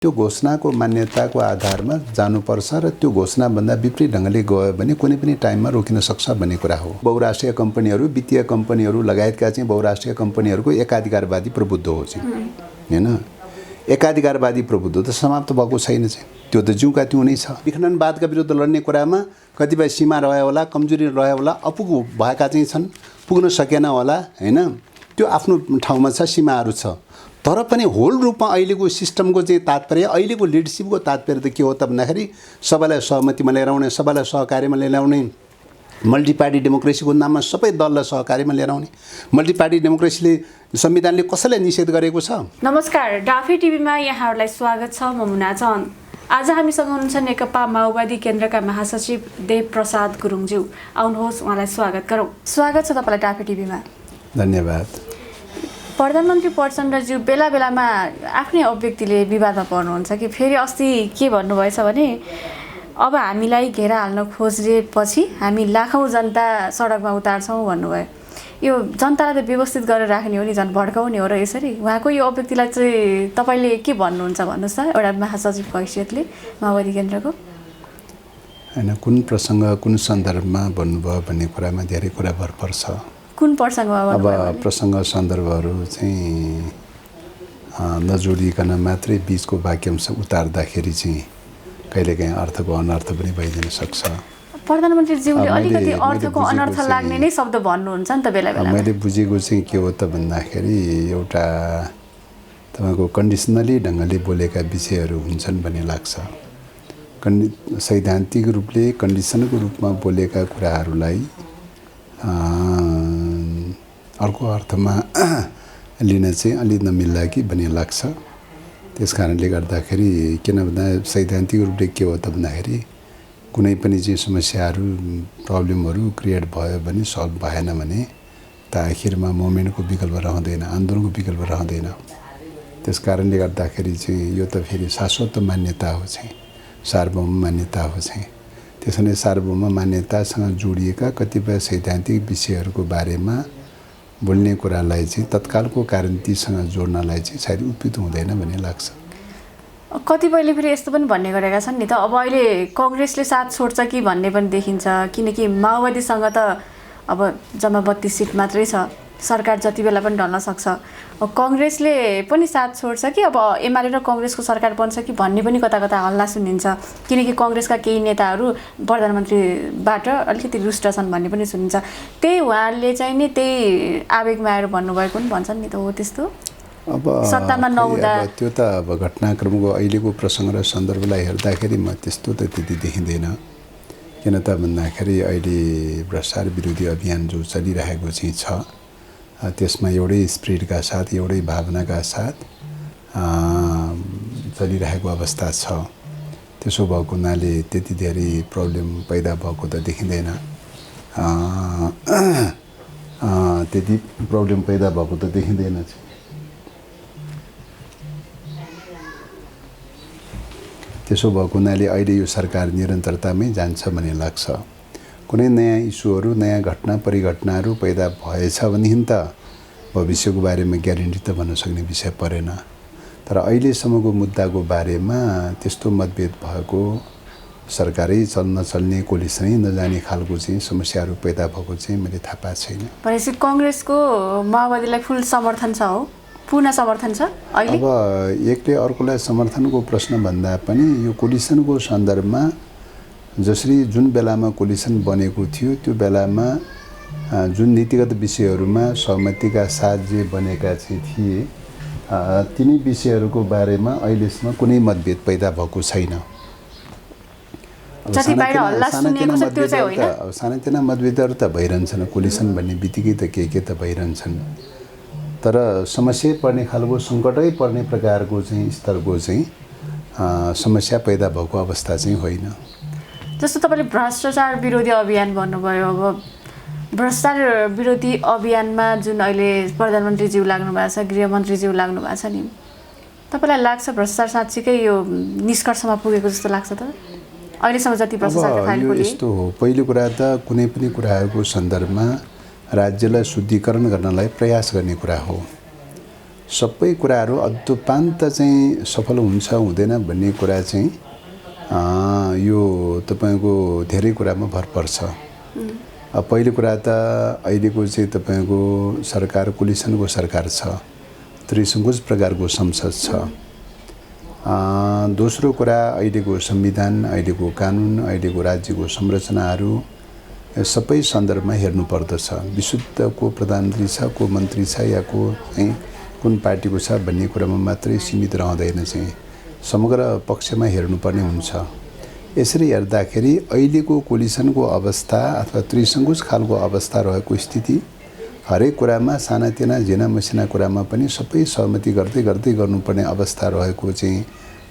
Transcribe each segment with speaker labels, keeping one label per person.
Speaker 1: त्यो घोषणाको मान्यताको आधारमा जानुपर्छ र त्यो घोषणाभन्दा विपरीत ढङ्गले गयो भने कुनै पनि टाइममा रोकिन सक्छ भन्ने कुरा हो। बहुराष्ट्रिय कम्पनीहरू, वित्तीय कम्पनीहरू लगायतका चाहिँ बहुराष्ट्रिय कम्पनीहरूको एकाधिकारवादी प्रभुत्व हो चाहिँ, हैन? एकाधिकारवादी प्रभुत्व त समाप्त भएको छैन चाहिँ, त्यो त ज्यूका त्यौँ नै छ। विखण्डनवादका विरुद्ध लड्ने कुरामा कतिपय सीमा रह्यो होला, कमजोरी रह्यो होला, अपुग भएका चाहिँ छन्, पुग्न सकेन होला, हैन? त्यो आफ्नो ठाउँमा छ, सीमाहरू छ। तर पनि होल रूपमा अहिलेको सिस्टमको चाहिँ तात्पर्य, अहिलेको लिडरसिपको तात्पर्य त के हो त भन्दाखेरि सबैलाई सहमतिमा लिएर आउने, सबैलाई सहकार्यमा लिएर आउने, मल्टी पार्टी डेमोक्रेसीको नाममा सबै दललाई सहकार्यमा लिएर आउने। मल्टी पार्टी डेमोक्रेसीले संविधानले कसैलाई निषेध गरेको छ?
Speaker 2: नमस्कार, डाफे टिभीमा यहाँहरूलाई स्वागत छ। म मुना चन्द। आज हामीसँग हुनुहुन्छ नेकपा माओवादी केन्द्रका महासचिव देव प्रसाद गुरुङज्यू। आउनुहोस्, उहाँलाई स्वागत गरौँ। स्वागत छ तपाईँलाई डाफे टिभीमा।
Speaker 1: धन्यवाद।
Speaker 2: प्रधानमन्त्री प्रचण्डज्यू बेला बेलामा आफ्नै अभिव्यक्तिले विवादमा पर्नुहुन्छ कि फेरि अस्ति के भन्नुभएछ भने अब हामीलाई घेरा हाल्न खोजेपछि हामी लाखौँ जनता सडकमा उतार्छौँ भन्नुभयो। यो जनतालाई त व्यवस्थित गरेर राख्ने हो नि, झन् भड्काउने हो र यसरी। उहाँको यो अभिव्यक्तिलाई चाहिँ तपाईँले के भन्नुहुन्छ भन्नुहोस् त, एउटा महासचिवको हैसियतले माओवादी केन्द्रको।
Speaker 1: होइन, कुन प्रसङ्ग कुन सन्दर्भमा भन्नुभयो भन्ने कुरामा धेरै कुरा भर पर्छ।
Speaker 2: कुन प्रसङ्गमा?
Speaker 1: अब प्रसङ्ग सन्दर्भहरू चाहिँ नजोडिकन मात्रै बिचको वाक्यांश उतार्दाखेरि चाहिँ कहिलेकाहीँ अर्थको अनर्थ पनि भइदिन सक्छ।
Speaker 2: प्रधानमन्त्रीज्यूले अलिकति अर्थको अनर्थ लाग्ने नै शब्द भन्नुहुन्छ नि त बेला बेला।
Speaker 1: मैले बुझेको चाहिँ के हो त भन्दाखेरि एउटा तपाईँको कन्डिसनली ढङ्गले बोलेका विषयहरू हुन्छन् भन्ने लाग्छ। सैद्धान्तिक रूपले कन्डिसनको रूपमा बोलेका कुराहरूलाई अर्को अर्थमा लिन चाहिँ अलि नमिल्ला कि भन्ने लाग्छ। त्यस कारणले गर्दाखेरि किन भन्दा सैद्धान्तिक रूपले के हो त भन्दाखेरि कुनै पनि चाहिँ समस्याहरू प्रब्लमहरू क्रिएट भयो भने सल्भ भएन भने त आखिरमा मुभमेन्टको विकल्प रहँदैन, आन्दोलनको विकल्प रहँदैन। त्यस कारणले गर्दाखेरि चाहिँ यो त फेरि शाश्वत मान्यता हो चाहिँ, सार्वभौम मान्यता हो चाहिँ। त्यसैले सार्वभौम मान्यतासँग जोडिएका कतिपय सैद्धान्तिक विषयहरूको बारेमा बोल्ने कुरालाई चाहिँ तत्कालको कारणतिसँग जोड्नलाई चाहिँ सायद उपयुक्त हुँदैन भन्ने लाग्छ।
Speaker 2: कतिपयले फेरि यस्तो पनि भन्ने गरेका छन् नि त, अब अहिले कङ्ग्रेसले साथ छोड्छ कि भन्ने पनि देखिन्छ। किनकि माओवादीसँग त अब जम्मा 32 सिट मात्रै छ, सरकार जति बेला पनि ढल्न सक्छ। कङ्ग्रेसले पनि साथ छोड्छ कि अब एमाले र कङ्ग्रेसको सरकार बन्छ कि भन्ने पनि कता कता हल्ला सुनिन्छ। किनकि कङ्ग्रेसका केही नेताहरू प्रधानमन्त्रीबाट अलिकति रुष्ट छन् भन्ने पनि सुनिन्छ। त्यही उहाँले चाहिँ नि त्यही आवेगमा आएर भन्नुभएको पनि भन्छन् नि त, हो त्यस्तो?
Speaker 1: अब
Speaker 2: सत्तामा नहुँदा
Speaker 1: त्यो त अब घटनाक्रमको अहिलेको प्रसङ्ग र सन्दर्भलाई हेर्दाखेरि म त्यस्तो त त्यति देखिँदैन। किन त भन्दाखेरि अहिले भ्रष्टाचार विरोधी अभियान जो चलिरहेको चाहिँ छ, त्यसमा एउटै स्पिरिटका साथ, एउटै भावनाका साथ चलिरहेको अवस्था छ। त्यसो भएको हुनाले त्यति धेरै प्रब्लम पैदा भएको त देखिँदैन। त्यति प्रब्लम पैदा भएको त देखिँदैन। त्यसो भएको हुनाले अहिले यो सरकार निरन्तरतामै जान्छ भन्ने लाग्छ। कुनै नयाँ इस्युहरू, नयाँ घटना परिघटनाहरू पैदा भएछ भनेदेखि त भविष्यको बारेमा ग्यारेन्टी त भन्न सक्ने विषय परेन। तर अहिलेसम्मको मुद्दाको बारेमा त्यस्तो मतभेद भएको, सरकारै नचल्ने, कोलिसनै नजाने खालको चाहिँ समस्याहरू पैदा भएको चाहिँ मैले थाहा पाएको छैन।
Speaker 2: भनेपछि कङ्ग्रेसको माओवादीलाई फुल समर्थन छ, हो? पूर्ण समर्थन छ अहिले?
Speaker 1: अब एकले अर्कोलाई समर्थनको प्रश्न भन्दा पनि यो कोलिसनको सन्दर्भमा जसरी जुन बेलामा कोलिसन बनेको थियो त्यो बेलामा जुन नीतिगत विषयहरूमा सहमतिका साथ जे बनेका चाहिँ थिए तिनी विषयहरूको बारेमा अहिलेसम्म कुनै मतभेद पैदा भएको छैन। सानातिना मतभेदहरू त भइरहन्छन्, कोलिसन भन्ने बित्तिकै त के त भइरहन्छन्। तर समस्या पर्ने खालको, सङ्कटै पर्ने प्रकारको चाहिँ स्तरको चाहिँ समस्या पैदा भएको अवस्था चाहिँ होइन।
Speaker 2: जस्तो तपाईँले भ्रष्टाचार विरोधी अभियान भन्नुभयो, अब भ्रष्टाचार विरोधी अभियानमा जुन अहिले प्रधानमन्त्रीज्यू लाग्नु भएको छ, गृहमन्त्रीज्यू लाग्नु भएको छ नि, तपाईँलाई लाग्छ भ्रष्टाचार साँच्चीकै यो निष्कर्षमा पुगेको जस्तो लाग्छ त अहिलेसम्म जति भ्रष्टाचारको फाइल खोलिए?
Speaker 1: यस्तो हो, पहिलो कुरा त कुनै पनि कुराहरूको सन्दर्भमा राज्यलाई शुद्धिकरण गर्नलाई प्रयास गर्ने कुरा हो। सबै कुराहरू अद्योपान्त चाहिँ सफल हुन्छ हुँदैन भन्ने कुरा चाहिँ यो तपाईको धेरै कुरामा भर पर्छ। पहिलो कुरा त अहिलेको चाहिँ तपाईको सरकार कोलिसनको सरकार छ, त्रिसङ्कुश प्रकारको संसद छ। दोस्रो कुरा अहिलेको संविधान, अहिलेको कानुन, अहिलेको राज्यको संरचनाहरू सबै सन्दर्भमा हेर्नु पर्दछ। विशुद्ध को प्रधानमन्त्री छ, को मन्त्री छ या को चाहिँ कुन पार्टीको छ भन्ने कुरामा मात्रै सीमित रहँदैन, चाहिँ समग्र पक्षमा हेर्नुपर्ने हुन्छ। यसरी हेर्दाखेरि अहिलेको कोलिसनको अवस्था अथवा त्रिसङ्कुश खालको अवस्था रहेको स्थिति हरेक कुरामा सानातिना झिना मसिना कुरामा पनि सबै सहमति गर्दै गर्दै गर्नुपर्ने अवस्था रहेको चाहिँ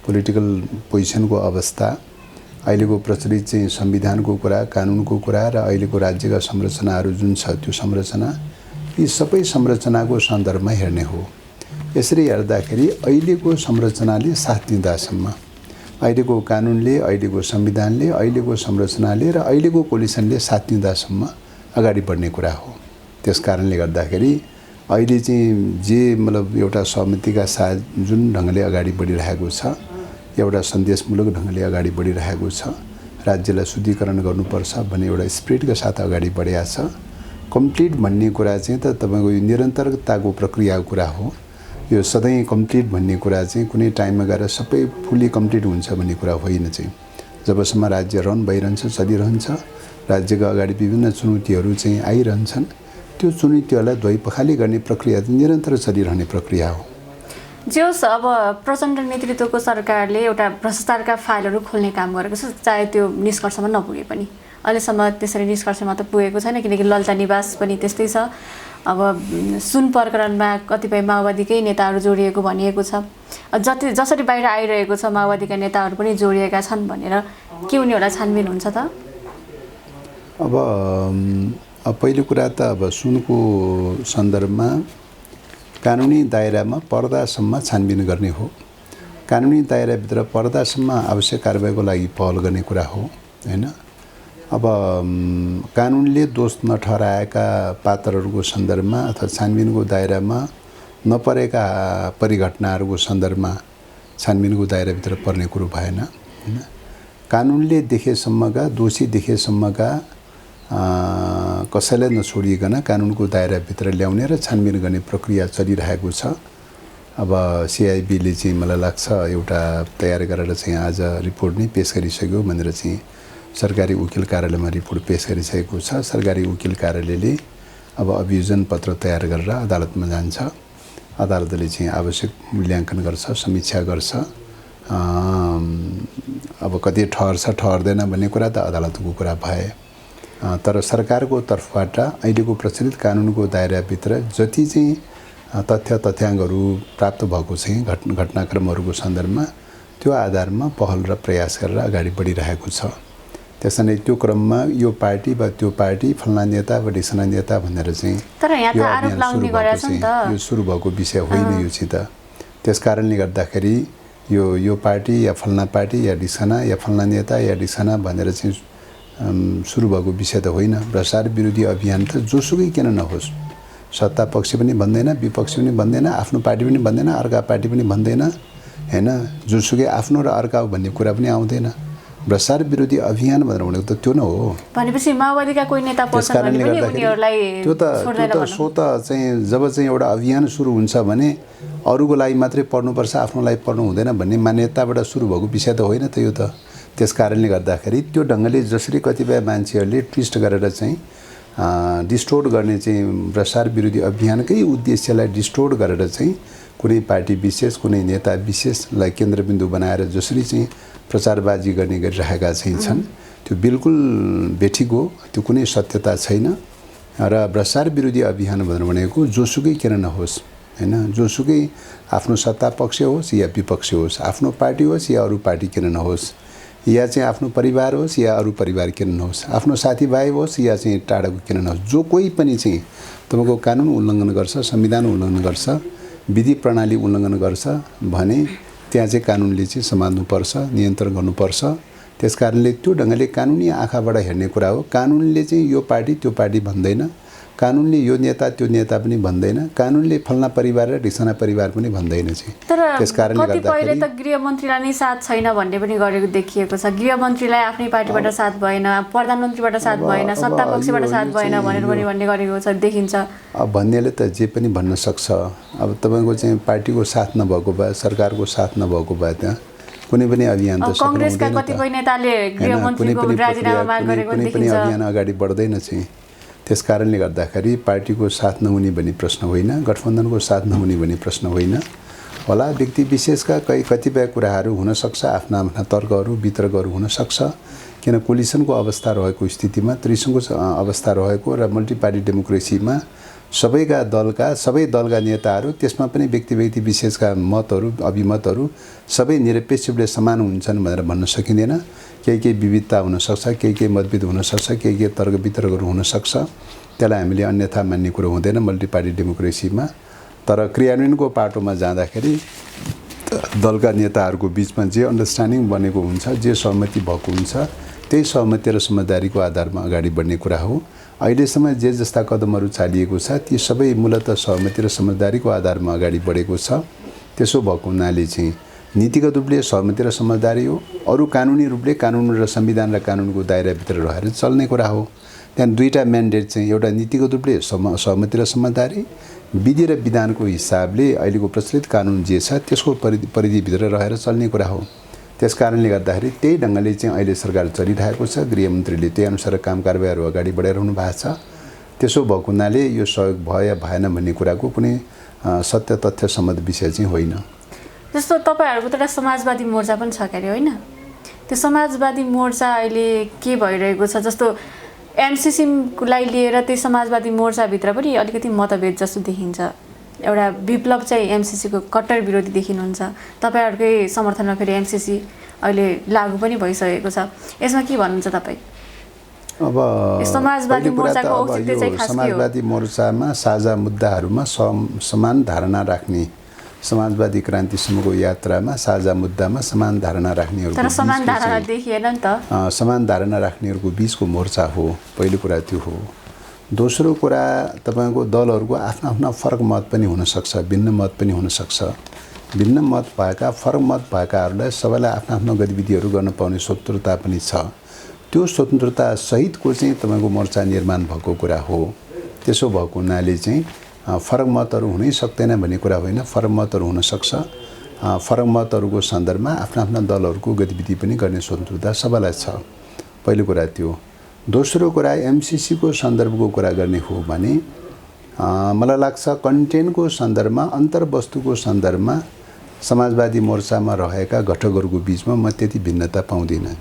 Speaker 1: पोलिटिकल पोजिसनको अवस्था, अहिलेको प्रचलित चाहिँ संविधानको कुरा, कानुनको कुरा र अहिलेको राज्यका संरचनाहरू जुन छ त्यो संरचना, यी सबै संरचनाको सन्दर्भमा हेर्ने हो। यसरी हेर्दाखेरि अहिलेको संरचनाले साथ दिँदासम्म, अहिलेको कानुनले, अहिलेको संविधानले, अहिलेको संरचनाले र अहिलेको कोलिसनले साथ दिँदासम्म अगाडि बढ्ने कुरा हो। त्यस कारणले गर्दाखेरि अहिले चाहिँ जे मतलब एउटा सहमतिका साथ जुन ढङ्गले अगाडि बढिरहेको छ, एउटा सन्देशमूलक ढङ्गले अगाडि बढिरहेको छ, राज्यलाई शुद्धिकरण गर्नुपर्छ भन्ने एउटा स्पिरिटका साथ अगाडि बढेको छ। कम्प्लिट भन्ने कुरा चाहिँ त तपाईँको यो निरन्तरताको प्रक्रियाको कुरा हो। यो सधैँ कम्प्लिट भन्ने कुरा चाहिँ कुनै टाइममा गएर सबै फुल्ली कम्प्लिट हुन्छ भन्ने कुरा होइन। चाहिँ जबसम्म राज्य रन भइरहन्छ, चलिरहन्छ, राज्यका अगाडि विभिन्न चुनौतीहरू चाहिँ आइरहन्छन्, त्यो चुनौतीहरूलाई ध्वइपखाली गर्ने प्रक्रिया चाहिँ निरन्तर चलिरहने प्रक्रिया हो।
Speaker 2: जे होस्, अब प्रचण्ड नेतृत्वको सरकारले एउटा भ्रष्टाचारका फाइलहरू खोल्ने काम गरेको छ, चाहे त्यो निष्कर्षमा नपुगे पनि। अहिलेसम्म त्यसरी निष्कर्षमा त पुगेको छैन, किनकि ललिता निवास पनि त्यस्तै छ। अब सुन प्रकरणमा कतिपय माओवादीकै नेताहरू जोडिएको भनिएको छ। जसरी बाहिर आइरहेको छ माओवादीका नेताहरू पनि जोडिएका छन् भनेर के उनीहरूलाई छानबिन हुन्छ त?
Speaker 1: अब पहिलो कुरा त अब सुनको सन्दर्भमा कानुनी दायरामा पर्दासम्म छानबिन गर्ने हो। कानुनी दायराभित्र पर्दासम्म आवश्यक कारबाहीको लागि पहल गर्ने कुरा हो, हैन? अब कानुनले दोष नठहराएका पात्रहरूको सन्दर्भमा अथवा छानबिनको दायरामा नपरेका परिघटनाहरूको सन्दर्भमा छानबिनको दायराभित्र पर्ने कुरो भएन, हैन? कानुनले देखेसम्मका, दोषी देखेसम्मका कसैलाई नछोडिकन कानुनको दायराभित्र ल्याउने र छानबिन गर्ने प्रक्रिया चलिरहेको छ। अब सिआइबीले चाहिँ मलाई लाग्छ एउटा तयार गरेर चाहिँ आज रिपोर्ट नै पेश गरिसक्यो भनेर चाहिँ सरकारी वकिल कार्यालयमा रिपोर्ट पेश गरिसकेको छ। सरकारी वकिल कार्यालयले अब अभियोजन पत्र तयार गरेर अदालतमा जान्छ। अदालतले चाहिँ आवश्यक मूल्याङ्कन गर्छ, समीक्षा गर्छ। अब कति ठहर्छ ठहर्दैन भन्ने कुरा त अदालतको कुरा भए, तर सरकारको तर्फबाट अहिलेको प्रचलित कानुनको दायराभित्र जति चाहिँ तथ्याङ्कहरू प्राप्त भएको चाहिँ घटनाक्रमहरूको सन्दर्भमा त्यो आधारमा पहल र प्रयास गरेर अगाडि बढिरहेको छ। त्यसैले त्यो क्रममा यो पार्टी वा त्यो पार्टी फल्ना नेता वा ढिसना नेता भनेर चाहिँ
Speaker 2: तर यहाँ त आरोप लगाउने गरेछ नि त,
Speaker 1: यो सुरु भएको विषय होइन यो चाहिँ त। त्यसकारणले गर्दाखेरि यो पार्टी या फल्ना पार्टी या ढिसना या फल्ना नेता या ढिसना भनेर चाहिँ सुरु भएको विषय त होइन। भ्रष्टाचार विरोधी अभियान त जोसुकै किन नहोस्, सत्ता पक्ष पनि भन्दैन, विपक्ष पनि भन्दैन, आफ्नो पार्टी पनि भन्दैन, अर्का पार्टी पनि भन्दैन, हैन? जोसुकै आफ्नो र अर्का भन्ने कुरा पनि आउँदैन। भ्रष्टाचार विरोधी अभियान भनेर भनेको त त्यो न हो।
Speaker 2: भनेपछि माओवादीका कोही नेता पर्छन् भने पनि उनीहरूलाई
Speaker 1: त्यो त सो त चाहिँ जब चाहिँ एउटा अभियान सुरु हुन्छ भने अरूको लागि मात्रै पढ्नुपर्छ, आफ्नो लागि पढ्नु हुँदैन भन्ने मान्यताबाट सुरु भएको विषय त होइन त यो त। त्यस कारणले गर्दाखेरि त्यो ढङ्गले जसरी कतिपय मान्छेहरूले ट्विस्ट गरेर चाहिँ डिस्टोर्ट गर्ने चाहिँ भ्रष्टाचार विरोधी अभियानकै उद्देश्यलाई डिस्टोर्ट गरेर चाहिँ कुनै पार्टी विशेष, कुनै नेता विशेषलाई केन्द्रबिन्दु बनाएर जसरी चाहिँ प्रचारबाजी गर्ने गरिरहेका चाहिँ छन्, त्यो बिल्कुल बेठिक हो। त्यो कुनै सत्यता छैन। र भ्रष्टाचार विरोधी अभियान भनेको जोसुकै किन नहोस्, हैन? जोसुकै आफ्नो सत्ता पक्ष होस् या विपक्ष होस्, आफ्नो पार्टी होस् या अरू पार्टी किन नहोस्, या चाहिँ आफ्नो परिवार होस् या अरू परिवार किन नहोस्, आफ्नो साथीभाइ होस् या चाहिँ टाढाको किन नहोस्, जो कोही पनि चाहिँ तपाईँको कानुन उल्लङ्घन गर्छ, संविधान उल्लङ्घन गर्छ, विधि प्रणाली उल्लङ्घन गर्छ भने त्यहाँ चाहिँ कानुनले चाहिँ समात्नुपर्छ, नियन्त्रण गर्नुपर्छ। त्यसकारणले त्यो ढङ्गले कानुनी आँखाबाट हेर्ने कुरा हो। कानुनले चाहिँ यो पार्टी त्यो पार्टी भन्दैन, कानुनले यो नेता त्यो नेता पनि भन्दैन, कानुनले फल्ना परिवार र ढिसना परिवार पनि भन्दैन चाहिँ।
Speaker 2: तर
Speaker 1: त्यसकारणले
Speaker 2: कतिपयले त गृहमन्त्रीलाई नै साथ छैन भन्ने पनि गरेको देखिएको छ। गृहमन्त्रीलाई आफ्नै पार्टीबाट साथ भएन, प्रधानमन्त्रीबाट साथ भएन, सत्तापक्षबाट साथ भएन भनेर पनि भन्ने गरेको छ देखिन्छ।
Speaker 1: अब भन्नेले त जे पनि भन्न सक्छ। अब तपाईँको चाहिँ पार्टीको साथ नभएको भए, सरकारको साथ नभएको भए त्यहाँ कुनै पनि अभियान त
Speaker 2: कांग्रेसका कतिपय नेताले गृहमन्त्रीको राजीनामा माग गरेको देखिन्छ।
Speaker 1: कुनै पनि अभियान अगाडि बढ्दैन चाहिँ। त्यसकारणले गर्दाखेरि पार्टीको साथ नहुने भन्ने प्रश्न होइन, गठबन्धनको साथ नहुने भन्ने प्रश्न होइन। होला व्यक्ति विशेषका कतिपय कुराहरू हुनसक्छ, आफ्ना आफ्ना तर्कहरू वितर्कहरू हुनसक्छ। किन कोलिसनको अवस्था रहेको स्थितिमा, त्रिसङ्घको अवस्था रहेको र मल्टी पार्टी डेमोक्रेसीमा सबै दलका नेताहरू, त्यसमा पनि व्यक्ति विशेषका मतहरू अभिमतहरू सबै निरपेक्ष रूपले समान हुन्छन् भनेर भन्न सकिँदैन। केही विविधता हुनसक्छ, केही मतभेद हुनसक्छ, केही तर्क वितर्कहरू हुनसक्छ। त्यसलाई हामीले अन्यथा मान्ने कुरो हुँदैन मल्टी पार्टी डेमोक्रेसीमा। तर क्रियान्वयनको पाटोमा जाँदाखेरि दलका नेताहरूको बिचमा जे अन्डरस्ट्यान्डिङ बनेको हुन्छ, जे सहमति भएको हुन्छ, त्यही सहमति र समझदारीको आधारमा अगाडि बढ्ने कुरा हो। अहिलेसम्म जे जस्ता कदमहरू चालिएको छ ती सबै मूलतः सहमति र समझदारीको आधारमा अगाडि बढेको छ। त्यसो भएको हुनाले चाहिँ नीतिगत रूपले सहमति र समझदारी हो, अरू कानुनी रूपले कानुन र संविधान र कानुनको दायराभित्र रहेर चल्ने कुरा हो। त्यहाँ दुईटा म्यान्डेट चाहिँ, एउटा नीतिगत रूपले सहमति र समझदारी, विधि र विधानको हिसाबले अहिलेको प्रचलित कानुन जे छ त्यसको परिधिभित्र रहेर चल्ने कुरा हो। त्यसकारणले गर्दाखेरि त्यही ढङ्गले चाहिँ अहिले सरकार चलिरहेको छ। गृहमन्त्रीले त्यही अनुसार काम कारबाहीहरू अगाडि बढाइरहनु भएको छ। त्यसो भएको हुनाले यो सहयोग भयो भएन भन्ने कुराको कुनै सत्य तथ्य सम्बद्ध विषय चाहिँ होइन।
Speaker 2: जस्तो तपाईँहरूको त समाजवादी मोर्चा पनि छ क्यारे होइन? त्यो समाजवादी मोर्चा अहिले के भइरहेको छ? जस्तो एमसीसीलाई लिएर त्यो समाजवादी मोर्चाभित्र पनि अलिकति मतभेद जस्तो देखिन्छ। एउटा विप्लव चाहिँ एमसीसीको कट्टर विरोधी देखिनुहुन्छ। तपाईँहरूकै समर्थनमा फेरि एमसीसी अहिले लागू पनि भइसकेको छ। यसमा के भन्नुहुन्छ तपाईँ?
Speaker 1: अब
Speaker 2: समाजवादी मोर्चाको औचित्य चाहिँ खास के हो?
Speaker 1: समाजवादी मोर्चामा साझा मुद्दाहरूमा समान धारणा राख्ने, समाजवादी क्रान्तिसम्मको यात्रामा साझा मुद्दामा समान धारणा राख्नेहरूको,
Speaker 2: तर समान धारणा देखिएन नि त।
Speaker 1: समान धारणा राख्नेहरूको बिचको मोर्चा हो। पहिलो कुरा त्यो हो। दोस्रो कुरा तपाईँको दलहरूको आफ्ना आफ्ना फरक मत पनि हुनसक्छ, भिन्न मत पनि हुनसक्छ। भिन्न मत भएका, फरक मत भएकाहरूलाई सबैलाई आफ्ना आफ्नो गतिविधिहरू गर्न पाउने स्वतन्त्रता पनि छ। त्यो स्वतन्त्रता सहितको चाहिँ तपाईँको मोर्चा निर्माण भएको कुरा हो। त्यसो भएको हुनाले चाहिँ फरक मतहरू हुनै सक्दैन भन्ने कुरा होइन, फरक मतहरू हुनसक्छ। फरक मतहरूको सन्दर्भमा आफ्ना आफ्ना दलहरूको गतिविधि पनि गर्ने स्वतन्त्रता सबैलाई छ। पहिलो कुरा त्यो। दोस्रो कुरा एमसीसीको सन्दर्भको कुरा गर्ने हो भने मलाई लाग्छ कन्टेन्टको सन्दर्भमा, अन्तर्वस्तुको सन्दर्भमा समाजवादी मोर्चामा रहेका घटकहरूको बिचमा म त्यति भिन्नता पाउँदिनँ।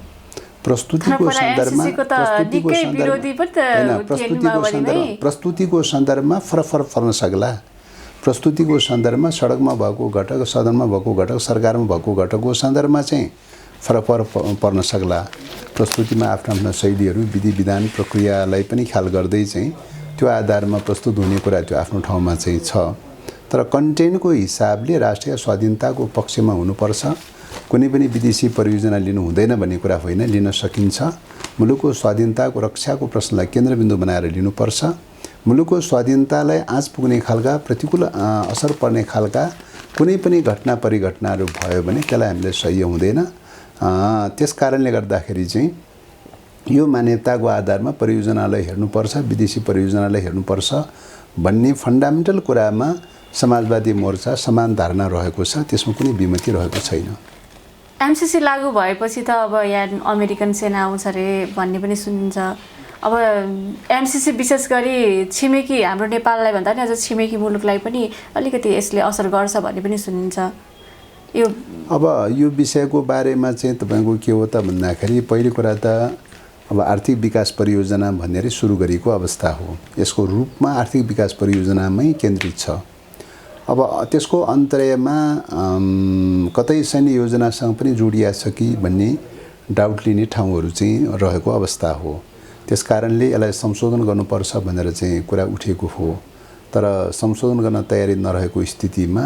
Speaker 1: प्रस्तुतिको सन्दर्भमा फरक पर्न सक्ला। प्रस्तुतिको सन्दर्भमा सडकमा भएको घटक, सदनमा भएको घटक, सरकारमा भएको घटकको सन्दर्भमा चाहिँ फरक पर्न सक्ला। प्रस्तुतिमा आफ्ना आफ्ना शैलीहरू, विधि विधान, प्रक्रियालाई पनि ख्याल गर्दै चाहिँ त्यो आधारमा प्रस्तुत हुने कुरा त्यो आफ्नो ठाउँमा चाहिँ छ। तर कन्टेन्टको हिसाबले राष्ट्रिय स्वाधीनताको पक्षमा हुनुपर्छ, कुनै पनि विदेशी परियोजना लिनु हुँदैन भन्ने कुरा होइन, लिन सकिन्छ। मुलुकको स्वाधीनताको रक्षाको प्रश्नलाई केन्द्रबिन्दु बनाएर लिनुपर्छ। मुलुकको स्वाधीनतालाई आँच पुग्ने खालका, प्रतिकूल असर पर्ने खालका कुनै पनि घटना परिघटनाहरू भयो भने त्यसलाई हामीले सह्य हुँदैन। त्यस कारणले गर्दाखेरि चाहिँ यो मान्यताको आधारमा परियोजनालाई हेर्नुपर्छ, विदेशी परियोजनालाई हेर्नुपर्छ भन्ने फन्डामेन्टल कुरामा समाजवादी मोर्चा समान धारणा रहेको छ। त्यसमा कुनै विमति रहेको छैन।
Speaker 2: एमसीसी लागू भएपछि त अब यहाँ अमेरिकन सेना आउँछ अरे भन्ने पनि सुनिन्छ। अब एमसीसी विशेष गरी छिमेकी हाम्रो नेपाललाई भन्दा पनि अझ छिमेकी मुलुकलाई पनि अलिकति यसले असर गर्छ भन्ने पनि सुनिन्छ।
Speaker 1: अब यो विषयको बारेमा चाहिँ तपाईँको के हो त भन्दाखेरि पहिलो कुरा त अब आर्थिक विकास परियोजना भनेर सुरु गरेको अवस्था हो। यसको रूपमा आर्थिक विकास परियोजनामै केन्द्रित छ। अब त्यसको अन्तर्यमा कतै सैन्य योजनासँग पनि जोडिया छ कि भन्ने डाउट लिने ठाउँहरू चाहिँ रहेको अवस्था हो। त्यस कारणले यसलाई संशोधन गर्नुपर्छ भनेर चाहिँ कुरा उठेको हो। तर संशोधन गर्न तयारी नरहेको स्थितिमा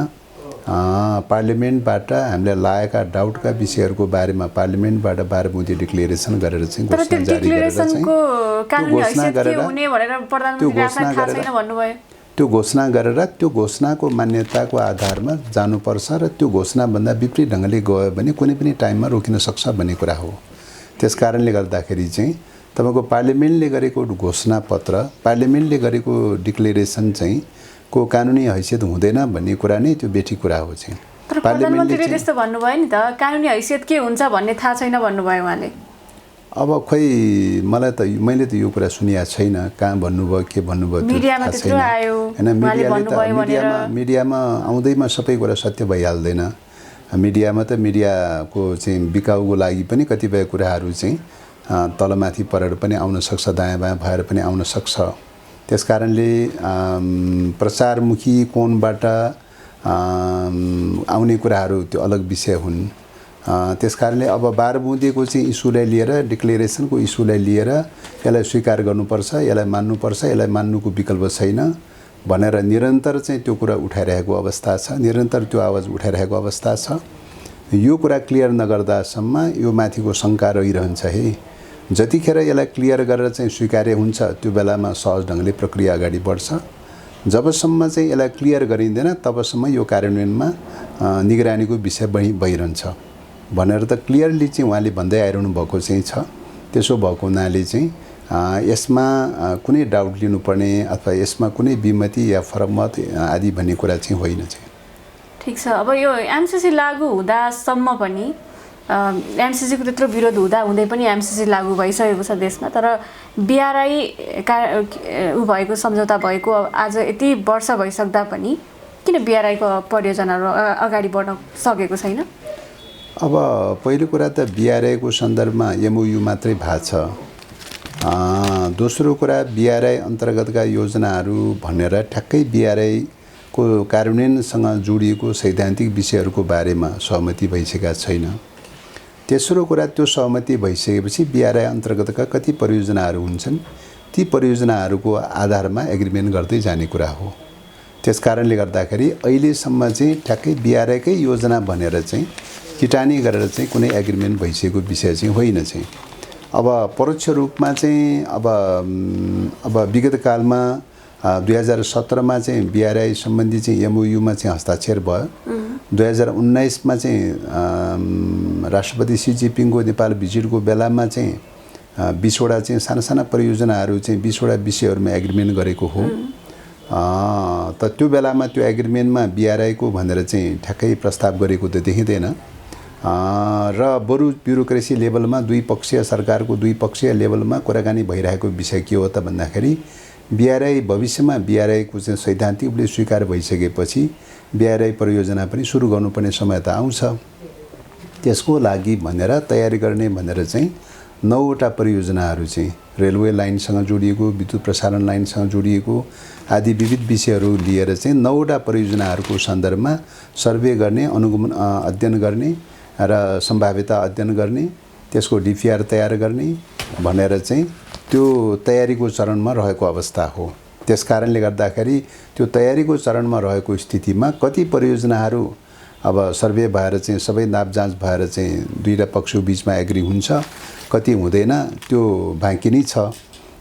Speaker 1: पार्लियामेन्टबाट हामीले लागेका डाउटका विषयहरूको बारेमा पार्लियामेन्टबाट 12 बुँदे डिक्लेरेसन गरेर चाहिँ
Speaker 2: तर त्यो
Speaker 1: घोषणा जारी गरेर चाहिँ
Speaker 2: डिक्लेरेसनको कानुनी हैसियत के हुने भनेर प्रधानमन्त्रीले आफूलाई थाहा छैन भन्नुभयो।
Speaker 1: त्यो घोषणा गरेर त्यो घोषणाको मान्यताको आधारमा जानुपर्छ र त्यो घोषणाभन्दा विपरीत ढङ्गले गयो भने कुनै पनि टाइममा रोकिन सक्छ भन्ने कुरा हो। त्यस कारणले गर्दाखेरि चाहिँ तपाईँको पार्लियामेन्टले गरेको घोषणापत्र पार्लियामेन्टले गरेको डिक्लेरेसन चाहिँ को कानुनी हैसियत हुँदैन भन्ने कुरा नै त्यो बेठी कुरा हो चाहिँ।
Speaker 2: तर प्रधानमन्त्रीले त्यस्तो भन्नुभयो नि त, कानुनी हैसियत के हुन्छ भन्ने थाहा छैन भन्नुभयो उहाँले।
Speaker 1: अब खोइ मलाई त मैले त यो कुरा सुनिया छैन, कहाँ भन्नुभयो के भन्नुभयो
Speaker 2: मिडियामा त्यत्रो आयो
Speaker 1: हैन। मिडियामा आउँदैमा सबै कुरा सत्य भइहाल्दैन। मिडियामा त मिडियाको चाहिँ बिकाउको लागि पनि कतिपय कुराहरू चाहिँ तलमाथि परेर पनि आउन सक्छ, दायाँ बायाँ भएर पनि आउन सक्छ। त्यस कारणले प्रचारमुखी कोणबाट आउने कुराहरू त्यो अलग विषय हुन्। त्यस कारणले अब 12 बुँदेको चाहिँ इस्युलाई लिएर डिक्लेरेसनको इस्युलाई लिएर यसलाई स्वीकार गर्नुपर्छ, यसलाई मान्नुपर्छ, यसलाई मान्नुको विकल्प छैन भनेर निरन्तर चाहिँ त्यो कुरा उठाइरहेको अवस्था छ, निरन्तर त्यो आवाज उठाइरहेको अवस्था छ। यो कुरा क्लियर नगर्दासम्म यो माथिको शङ्का रहिरहन्छ है। जतिखेर यसलाई क्लियर गरेर चाहिँ स्वीकार्य हुन्छ त्यो बेलामा सहज ढङ्गले प्रक्रिया अगाडि बढ्छ। जबसम्म चाहिँ यसलाई क्लियर गरिँदैन तबसम्म यो कार्यान्वयनमा निगरानीको विषय भइरहन्छ भनेर त क्लियरली चाहिँ उहाँले भन्दै आइरहनु भएको चाहिँ छ। त्यसो भएको हुनाले चाहिँ यसमा कुनै डाउट लिनुपर्ने अथवा यसमा कुनै विमति या फरकमत आदि भन्ने कुरा चाहिँ होइन चाहिँ।
Speaker 2: ठिक छ। अब यो एमसिसी लागू हुँदासम्म पनि एमसिसीको त्यत्रो विरोध हुँदै पनि एमसिसी लागू भइसकेको छ देशमा, तर बिआरआई भएको सम्झौता भएको आज यति वर्ष भइसक्दा पनि किन बिआरआईको परियोजनाहरू अगाडि बढ्न सकेको छैन?
Speaker 1: अब पहिलो कुरा त बिआरआईको सन्दर्भमा एमओयू मात्रै भएको छ। दोस्रो कुरा बिआरआई अन्तर्गतका योजनाहरू भनेर ठ्याक्कै बिआरआईको कार्यान्वयनसँग जोडिएको सैद्धान्तिक विषयहरूको बारेमा सहमति भइसकेका छैन। तेस्रो कुरा त्यो सहमति भइसकेपछि बिआरआई अन्तर्गतका कति परियोजनाहरू हुन्छन् ती परियोजनाहरूको आधारमा एग्रिमेन्ट गर्दै जाने कुरा हो। त्यस कारणले गर्दाखेरि अहिलेसम्म चाहिँ ठ्याक्कै बिआरआईकै योजना भनेर चाहिँ किटानी गरेर चाहिँ कुनै एग्रिमेन्ट भइसकेको विषय चाहिँ होइन चाहिँ। अब परोक्ष रूपमा चाहिँ अब विगत कालमा 2017मा चाहिँ बिआरआई सम्बन्धी चाहिँ एमओयूमा चाहिँ हस्ताक्षर भयो। 2019मा चाहिँ राष्ट्रपति सी जिनपिङको नेपाल भिजिटको बेलामा चाहिँ 20वटा चाहिँ साना साना परियोजनाहरू चाहिँ 20वटा विषयहरूमा एग्रिमेन्ट गरेको हो। त त्यो बेलामा त्यो एग्रिमेन्टमा बिआरआईको भनेर चाहिँ ठ्याक्कै प्रस्ताव गरेको त देखिँदैन र बरु ब्युरोक्रेसी लेभलमा द्विपक्षीय सरकारको द्विपक्षीय लेभलमा कुराकानी भइरहेको विषय के हो त भन्दाखेरि बिआरआई भविष्यमा बिआरआईको चाहिँ सैद्धान्तिक रूपले स्वीकार भइसकेपछि बिआरआई परियोजना पनि सुरु गर्नुपर्ने समय त आउँछ। त्यसको लागि भनेर तयारी गर्ने भनेर चाहिँ 9वटा परियोजनाहरू चाहिँ रेलवे लाइनसँग जोडिएको, विद्युत प्रसारण लाइनसँग जोडिएको आदि विविध विषयहरू लिएर चाहिँ 9वटा परियोजनाहरूको सन्दर्भमा सर्वे गर्ने, अनुगमन अध्ययन गर्ने र सम्भाव्यता अध्ययन गर्ने, त्यसको डिपिआर तयार गर्ने भनेर चाहिँ त्यो तयारीको चरणमा रहेको अवस्था हो। त्यस कारणले गर्दाखेरि त्यो तयारीको चरणमा रहेको स्थितिमा कति परियोजनाहरू अब सर्वे भएर चाहिँ सबै नापजाँच भएर चाहिँ दुईटा पक्षको बिचमा एग्री हुन्छ, कति हुँदैन त्यो बाँकी नै छ।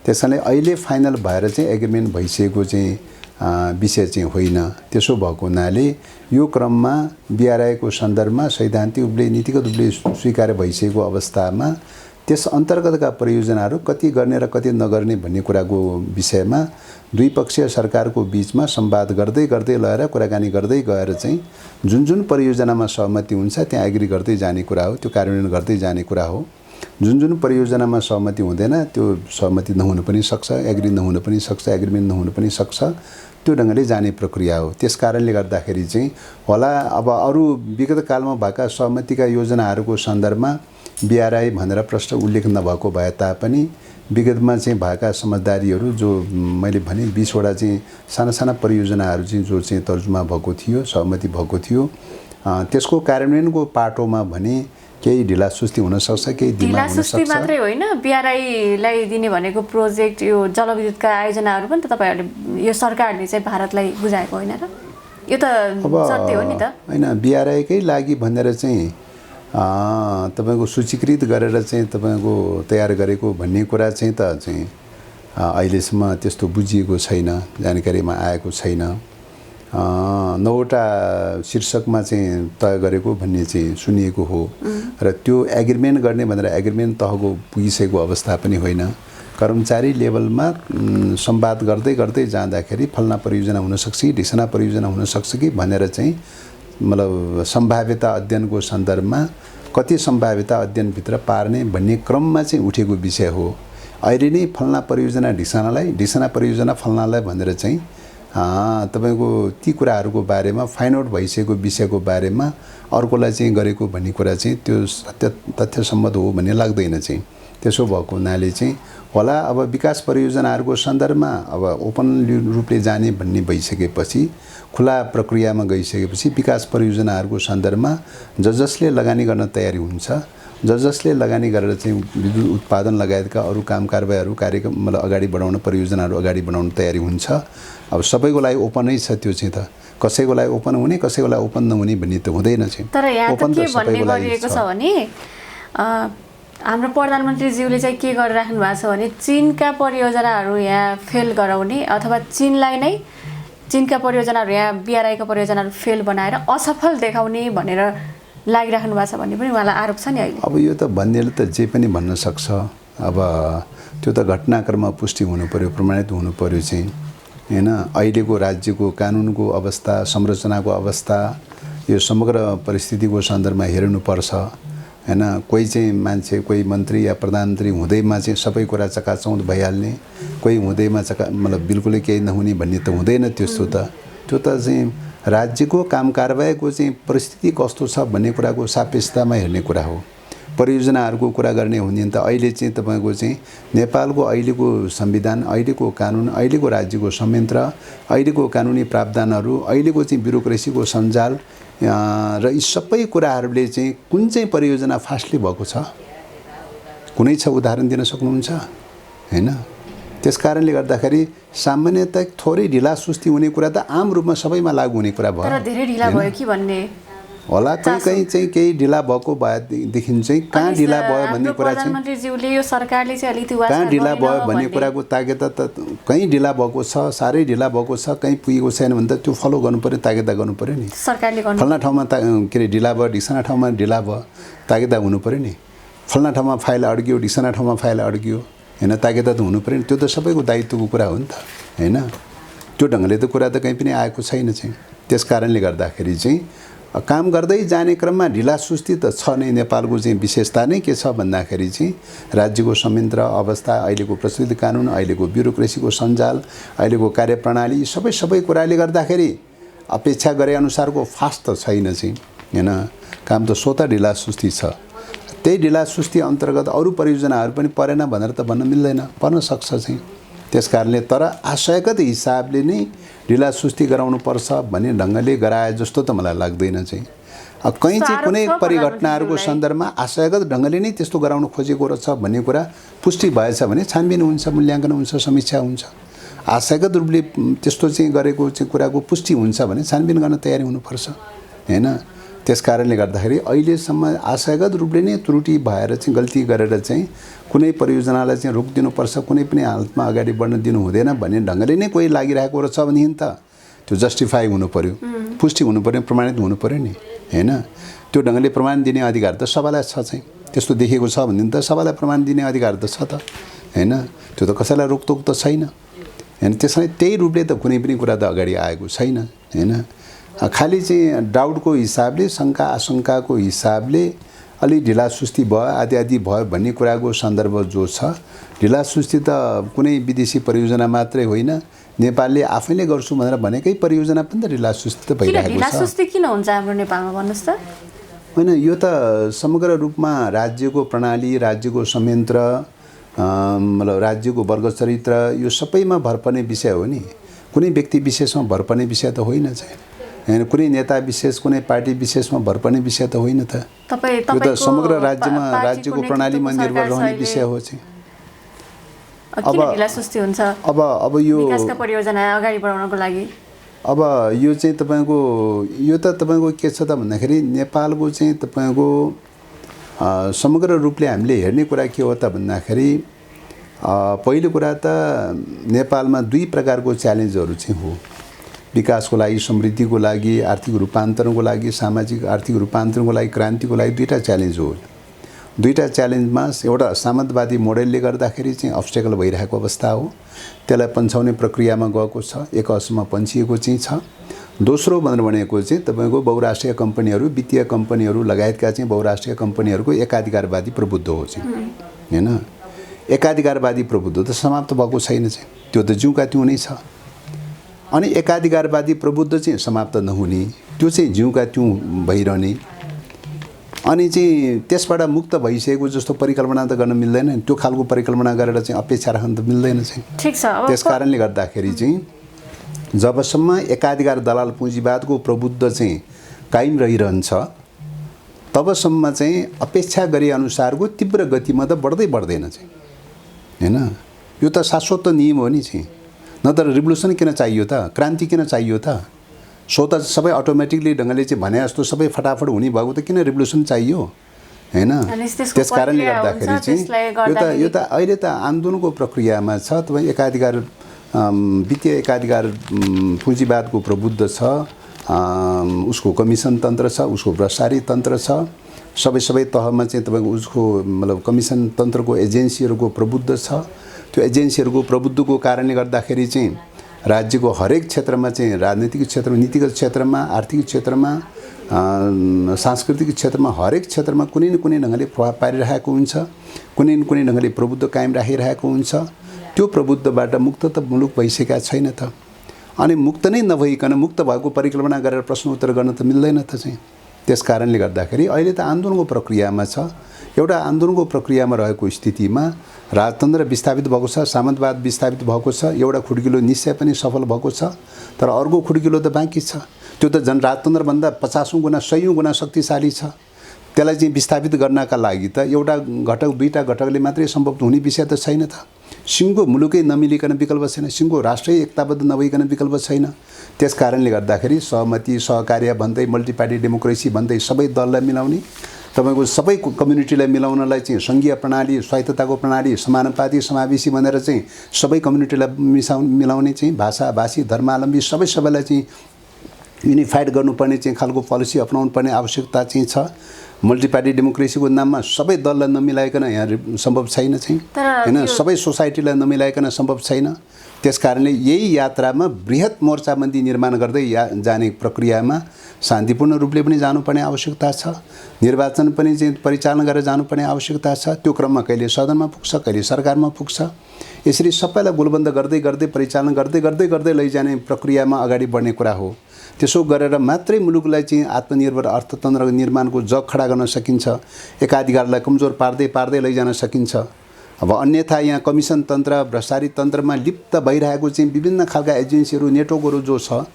Speaker 1: त्यसैले अहिले फाइनल भएर चाहिँ एग्रिमेन्ट भइसकेको चाहिँ विषय चाहिँ होइन। त्यसो भएको हुनाले यो क्रममा बिआरआईको सन्दर्भमा सैद्धान्तिक रूपले नीतिगत रूपले स्वीकार भइसकेको अवस्थामा त्यस अन्तर्गतका परियोजनाहरू कति गर्ने र कति नगर्ने भन्ने कुराको विषयमा द्विपक्षीय सरकारको बिचमा संवाद गर्दै लगेर कुराकानी गर्दै गएर चाहिँ जुन परियोजनामा सहमति हुन्छ त्यहाँ एग्री गर्दै जाने कुरा हो, त्यो कार्यान्वयन गर्दै जाने कुरा हो। जुन परियोजनामा सहमति हुँदैन त्यो सहमति नहुन पनि सक्छ, एग्री नहुन पनि सक्छ, एग्रिमेन्ट नहुन पनि सक्छ, त्यो ढङ्गले जाने प्रक्रिया हो। त्यस कारणले गर्दाखेरि चाहिँ होला अब अरू विगत कालमा भएका सहमतिका योजनाहरूको सन्दर्भमा बिआरआई भनेर प्रश्न उल्लेख नभएको भए तापनि विगतमा चाहिँ भएका समझदारीहरू जो मैले भने 20वटा चाहिँ साना साना परियोजनाहरू चाहिँ जो चाहिँ तर्जुमा भएको थियो, सहमति भएको थियो, त्यसको कार्यान्वयनको पाटोमा भने केही ढिलासुस्ती हुन सक्छ, केही ढिला हुन सक्छ।
Speaker 2: मात्रै होइन, बिआरआईलाई दिने भनेको प्रोजेक्ट यो जलविद्युतका आयोजनाहरू पनि त तपाईहरुले यो सरकारले चाहिँ भारतलाई बुझाएको होइन र? यो त सत्य हो नि त
Speaker 1: हैन बिआरआईकै लागि भनेर चाहिँ तपाईको सूचीकृत गरेर चाहिँ तपाईको तयार गरेको भन्ने कुरा चाहिँ त चाहिँ अहिलेसम्म त्यस्तो बुझिएको छैन जानकारीमा आएको छैन 9वटा शीर्षकमा चाहिँ तय गरेको भन्ने चाहिँ सुनिएको हो र त्यो एग्रिमेन्ट गर्ने भनेर एग्रिमेन्ट तहको पुगिसकेको अवस्था पनि होइन कर्मचारी लेभलमा संवाद गर्दै गर्दै जाँदाखेरि फल्ना परियोजना हुनसक्छ कि ढिसना परियोजना हुनसक्छ कि भनेर चाहिँ मतलब सम्भाव्यता अध्ययनको सन्दर्भमा कति सम्भाव्यता अध्ययनभित्र पार्ने भन्ने क्रममा चाहिँ उठेको विषय हो अहिले नै फल्ना परियोजना ढिसना परियोजना फल्नालाई भनेर चाहिँ तपाईको ती कुराहरूको बारेमा फाइन्ड आउट भइसकेको विषयको बारेमा अर्कोलाई चाहिँ गरेको भन्ने कुरा चाहिँ त्यो तथ्यसम्मत हो भन्ने लाग्दैन चाहिँ त्यसो भएको हुनाले चाहिँ होला अब विकास परियोजनाहरूको सन्दर्भमा अब ओपन रूपले जाने भन्ने भइसकेपछि खुला प्रक्रियामा गइसकेपछि विकास परियोजनाहरूको सन्दर्भमा जसले लगानी गर्न तयारी हुन्छ जसले लगानी गरेर चाहिँ विद्युत उत्पादन लगायतका अरू काम कारबाहीहरू कार्यक्रम मतलब अगाडि बढाउन परियोजनाहरू अगाडि बढाउन तयारी हुन्छ अब सबैको लागि ओपनै छ त्यो चाहिँ त कसैको लागि ओपन हुने कसैको लागि ओपन नहुने भन्ने त हुँदैन चाहिँ
Speaker 2: तर यहाँ त के भन्ने गरिएको छ भने हाम्रो प्रधानमन्त्रीज्यूले चाहिँ के गरिराख्नु भएको छ भने चीनका परियोजनाहरू यहाँ फेल गराउने अथवा चीनलाई नै चीनका परियोजनाहरू यहाँ बिआरआईका परियोजनाहरू फेल बनाएर असफल देखाउने भनेर लागिराख्नु भएको छ भन्ने पनि उहाँलाई आरोप छ नि अहिले
Speaker 1: अब यो त भन्नेले त जे पनि भन्न सक्छ अब त्यो त घटनाक्रममा पुष्टि हुनु पर्यो प्रमाणित हुनु पर्यो चाहिँ हैन अहिलेको राज्यको कानुनको अवस्था संरचनाको अवस्था यो समग्र परिस्थितिको सन्दर्भमा हेर्नुपर्छ हैन कोही चाहिँ मान्छे कोही मन्त्री या प्रधानमन्त्री हुँदैमा चाहिँ सबै कुरा चकाचौँध भइहाल्ने कोही हुँदैमा मतलब बिल्कुलै केही नहुने भन्ने त हुँदैन त्यस्तो त त्यो त चाहिँ राज्यको काम कारबाहीको चाहिँ परिस्थिति कस्तो छ भन्ने कुराको सापेक्षतामा हेर्ने कुरा हो परियोजनाहरूको कुरा गर्ने हो भने त अहिले चाहिँ तपाईको चाहिँ नेपालको अहिलेको संविधान अहिलेको कानुन अहिलेको राज्यको संयन्त्र अहिलेको कानुनी प्रावधानहरू अहिलेको चाहिँ ब्युरोक्रेसीको सञ्जाल र यी सबै कुराहरूले चाहिँ कुन चाहिँ परियोजना फास्टली भएको छ कुनै छ उदाहरण दिन सक्नुहुन्छ हैन त्यसकारणले गर्दाखेरि सामान्यतः थोरै ढिला सुस्ती हुने कुरा त आम रूपमा सबैमा लागू हुने कुरा भयो
Speaker 2: तर धेरै ढिला भयो कि भन्ने
Speaker 1: होला कहीँ चाहिँ केही ढिला भएको भएदेखि चाहिँ कहाँ ढिला भयो भन्ने कुरा चाहिँ
Speaker 2: प्रधानमन्त्रीज्यूले यो सरकारले चाहिँ अलिकति
Speaker 1: कहाँ ढिला भयो भन्ने कुराको ताकेता त कहीँ ढिला भएको छ साह्रै ढिला भएको छ कहीँ पुगेको छैन भने त त्यो फलो गर्नु पर्यो ताकेता गर्नु पर्यो नि
Speaker 2: सरकारले गर्नु
Speaker 1: फल्ना ठाउँमा के अरे ढिला भयो ढिसना ठाउँमा ढिला भयो ताकेता हुनु पर्यो नि फल्ना ठाउँमा फाइल अड्कियो ढिसना ठाउँमा फाइल अड्कियो हैन ताकेता त हुनु पर्यो नि त्यो त सबैको दायित्वको कुरा हो नि त हैन त्यो ढङ्गले त कुरा त कहीँ पनि आएको छैन चाहिँ त्यसकारणले गर्दाखेरि चाहिँ काम गर्दै जाने क्रममा ढिला सुस्ती त छ नै नेपालको चाहिँ विशेषता नै के छ भन्दाखेरि चाहिँ राज्यको संयन्त्र अवस्था अहिलेको प्रचलित कानुन अहिलेको ब्युरोक्रेसीको सञ्जाल अहिलेको कार्यप्रणाली सबै कुराले गर्दाखेरि अपेक्षा गरे अनुसारको फास्ट त छैन चाहिँ हैन काम त स्वतः ढिला सुस्ती छ त्यही ढिला सुस्ती अन्तर्गत अरू परियोजनाहरू पनि परेन भनेर त भन्न मिल्दैन पर्न सक्छ चाहिँ त्यसकारणले तर आशयगत हिसाबले नै ढिला सुस्ती गराउनु पर्छ भन्ने ढङ्गले गराए जस्तो त मलाई लाग्दैन चाहिँ कहीँ चाहिँ कुनै परिघटनाहरूको सन्दर्भमा आशयगत ढङ्गले नै त्यस्तो गराउन खोजेको रहेछ भन्ने कुरा पुष्टि भएछ भने छानबिन हुन्छ मूल्याङ्कन हुन्छ समीक्षा हुन्छ आशयगत रूपले त्यस्तो चाहिँ गरेको चाहिँ कुराको पुष्टि हुन्छ भने छानबिन गर्न तयारी हुनुपर्छ हैन त्यसकारणले गर्दाखेरि अहिलेसम्म आशयगत रूपले नै त्रुटि भएर चाहिँ गल्ती गरेर चाहिँ कुनै परियोजनालाई चाहिँ रोकिदिनुपर्छ कुनै पनि हालतमा अगाडि बढ्न दिनु हुँदैन भन्ने ढङ्गले नै कोही लागिरहेको रहेछ भनेदेखि त त्यो जस्टिफाई हुनु पर्यो पुष्टि हुनु पर्यो प्रमाणित हुनु पर्यो नि हैन त्यो ढङ्गले प्रमाण दिने अधिकार त सबैलाई छ चाहिँ त्यस्तो देखेको छ भने त सबैलाई प्रमाण दिने अधिकार त छ त हैन त्यो त कसैलाई रोकटोक त छैन हैन त्यसैले त्यही रूपले त कुनै पनि कुरा त अगाडि आएको छैन हैन खालि चाहिँ डाउटको हिसाबले शङ्का आशंकाको हिसाबले अलि ढिला सुस्ती भयो आदि भयो भन्ने कुराको सन्दर्भ जो छ ढिला सुस्ती त कुनै विदेशी परियोजना मात्रै होइन नेपालले आफैले गर्छु भनेर भनेकै परियोजना पनि त ढिला सुस्ती त भइरहेको छ
Speaker 2: ढिला सुस्ती किन हुन्छ हाम्रो नेपालमा भन्नुस् त
Speaker 1: होइन यो त समग्र रूपमा राज्यको प्रणाली राज्यको संयन्त्र मतलब राज्यको वर्ग चरित्र यो सबैमा भर पर्ने विषय हो नि कुनै व्यक्ति विशेषमा भर पर्ने विषय त होइन चाहिँ हैन कुनै नेता विशेष कुनै पार्टी विशेषमा भर पर्ने विषय त होइन त यो त समग्र राज्यमा राज्यको प्रणालीमा निर्भर रहने विषय हो चाहिँ
Speaker 2: किन ढिला सुस्ती हुन्छ
Speaker 1: अब यो
Speaker 2: विकासका परियोजना अगाडि बढाउनको लागि
Speaker 1: अब यो चाहिँ तपाईँको यो त तपाईँको के छ त भन्दाखेरि नेपालको चाहिँ तपाईँको समग्र रूपले हामीले हेर्ने कुरा के हो त भन्दाखेरि पहिलो कुरा त नेपालमा दुई प्रकारको च्यालेन्जहरू चाहिँ हो। विकासको लागि, समृद्धिको लागि, आर्थिक रूपान्तरणको लागि, सामाजिक आर्थिक रूपान्तरणको लागि, क्रान्तिको लागि दुईटा च्यालेन्ज हो। दुईटा च्यालेन्जमा एउटा सामन्तवादी मोडेलले गर्दाखेरि चाहिँ अब्स्टेकल भइरहेको अवस्था हो, त्यसलाई पन्छाउने प्रक्रियामा गएको छ, एक हदसम्म पन्छिएको चाहिँ छ। दोस्रो भनेको चाहिँ तपाईँको बहुराष्ट्रिय कम्पनीहरू, वित्तीय कम्पनीहरू लगायतका चाहिँ बहुराष्ट्रिय कम्पनीहरूको एकाधिकारवादी प्रभुत्व हो चाहिँ, हैन। एकाधिकारवादी प्रभुत्व त समाप्त भएको छैन चाहिँ, त्यो त जिउका त्यौँ नै छ। अनि एकाधिकारवादी प्रभुत्व चाहिँ समाप्त नहुने, त्यो चाहिँ जिउका त्यौँ भइरहने, अनि चाहिँ त्यसबाट मुक्त भइसकेको जस्तो परिकल्पना त गर्न मिल्दैन। त्यो खालको परिकल्पना गरेर चाहिँ अपेक्षा राख्न त मिल्दैन चाहिँ।
Speaker 2: ठिक छ।
Speaker 1: त्यस कारणले गर्दाखेरि चाहिँ जबसम्म एकाधिकार दलाल पुँजीवादको प्रभुत्व चाहिँ कायम रहिरहन्छ तबसम्म चाहिँ अपेक्षा गरे अनुसारको तीव्र गतिमा त बढ्दै बढ्दैन चाहिँ, हैन। यो त शाश्वत नियम हो नि चाहिँ। नत्र रिभोल्युसन किन चाहियो त, क्रान्ति किन चाहियो त? सो त सबै अटोमेटिकली ढङ्गले चाहिँ भने जस्तो सबै फटाफट हुने भएको त किन रिभोल्युसन चाहियो, हैन। त्यस कारणले गर्दाखेरि चाहिँ यो त अहिले त आन्दोलनको प्रक्रियामा छ। तपाईँ एकाधिकार वित्तीय एकाधिकार पुँजीवादको प्रबुद्ध छ, उसको कमिसन तन्त्र छ, उसको भ्रष्टाचारी तन्त्र छ, सबै तहमा चाहिँ तपाईँको उसको मतलब कमिसन तन्त्रको एजेन्सीहरूको प्रबुद्ध छ। त्यो एजेन्सीहरूको प्रबुद्धको कारणले गर्दाखेरि चाहिँ राज्यको हरेक क्षेत्रमा चाहिँ राजनीतिक क्षेत्रमा, नीतिगत क्षेत्रमा, आर्थिक क्षेत्रमा, सांस्कृतिक क्षेत्रमा, हरेक क्षेत्रमा कुनै न कुनै ढङ्गले प्रभाव पारिरहेको हुन्छ, कुनै न कुनै ढङ्गले प्रभुत्व कायम राखिरहेको हुन्छ। त्यो प्रभुत्वबाट मुक्त त मुलुक भइसकेका छैन त। अनि मुक्त नै नभइकन मुक्त भएको परिकल्पना गरेर प्रश्न उत्तर गर्न त मिल्दैन त चाहिँ। त्यस कारणले गर्दाखेरि अहिले त आन्दोलनको प्रक्रियामा छ। एउटा आन्दोलनको प्रक्रियामा रहेको स्थितिमा राजतन्त्र विस्थापित भएको छ, सामन्तवाद विस्थापित भएको छ, एउटा खुड्किलो निश्चय पनि सफल भएको छ, तर अर्को खुड्किलो त बाँकी छ। त्यो त झन् राजतन्त्रभन्दा 50औं गुणा 100औं गुणा शक्तिशाली छ। त्यसलाई चाहिँ विस्थापित गर्नका लागि त एउटा घटक दुईटा घटकले मात्रै सम्भव हुने विषय त छैन त। सिङ्गो मुलुकै नमिलिकन विकल्प छैन, सिङ्गो राष्ट्रै एकताबद्ध नभइकन विकल्प छैन। त्यस कारणले गर्दाखेरि सहमति, सहकार्य भन्दै, मल्टी पार्टी डेमोक्रेसी भन्दै सबै दललाई मिलाउने, तपाईको सबै कम्युनिटीलाई मिलाउनलाई चाहिँ सङ्घीय प्रणाली, स्वायत्तताको प्रणाली, समानुपातिक समावेशी भनेर चाहिँ सबै कम्युनिटीलाई मिलाउने चाहिँ भाषा, भाषी, धर्मावलम्बी सबैलाई चाहिँ युनिफाइड गर्नुपर्ने चाहिँ खालको पोलिसी अपनाउनु पर्ने आवश्यकता चाहिँ छ। मल्टी पार्टी डेमोक्रेसीको नाममा सबै दललाई नमिलाइकन यहाँ सम्भव छैन चाहिँ, हैन। सबै सोसाइटीलाई नमिलाइकन सम्भव छैन। त्यसकारणले यही यात्रामा बृहत मोर्चाबन्दी निर्माण गर्दै जाने प्रक्रियामा शान्तिपूर्ण रूपले पनि जानुपर्ने आवश्यकता छ। निर्वाचन पनि चाहिँ परिचालन गरेर जानुपर्ने आवश्यकता छ। त्यो क्रममा कहिले सदनमा पुग्छ, कहिले सरकारमा पुग्छ। यसरी सबैलाई गोलबन्द गर्दै गर्दै परिचालन गर्दै लैजाने प्रक्रियामा अगाडि बढ्ने कुरा हो। त्यसो गरेर मात्रै मुलुकलाई चाहिँ आत्मनिर्भर अर्थतन्त्र निर्माणको जग खडा गर्न सकिन्छ, एकाधिकारलाई कमजोर पार्दै लैजान सकिन्छ। अब अन्यथा यहाँ कमिसन तन्त्र, भ्रष्टाचारी तन्त्रमा लिप्त भइरहेको चाहिँ विभिन्न खालका एजेन्सीहरू, नेटवर्कहरू जो छ,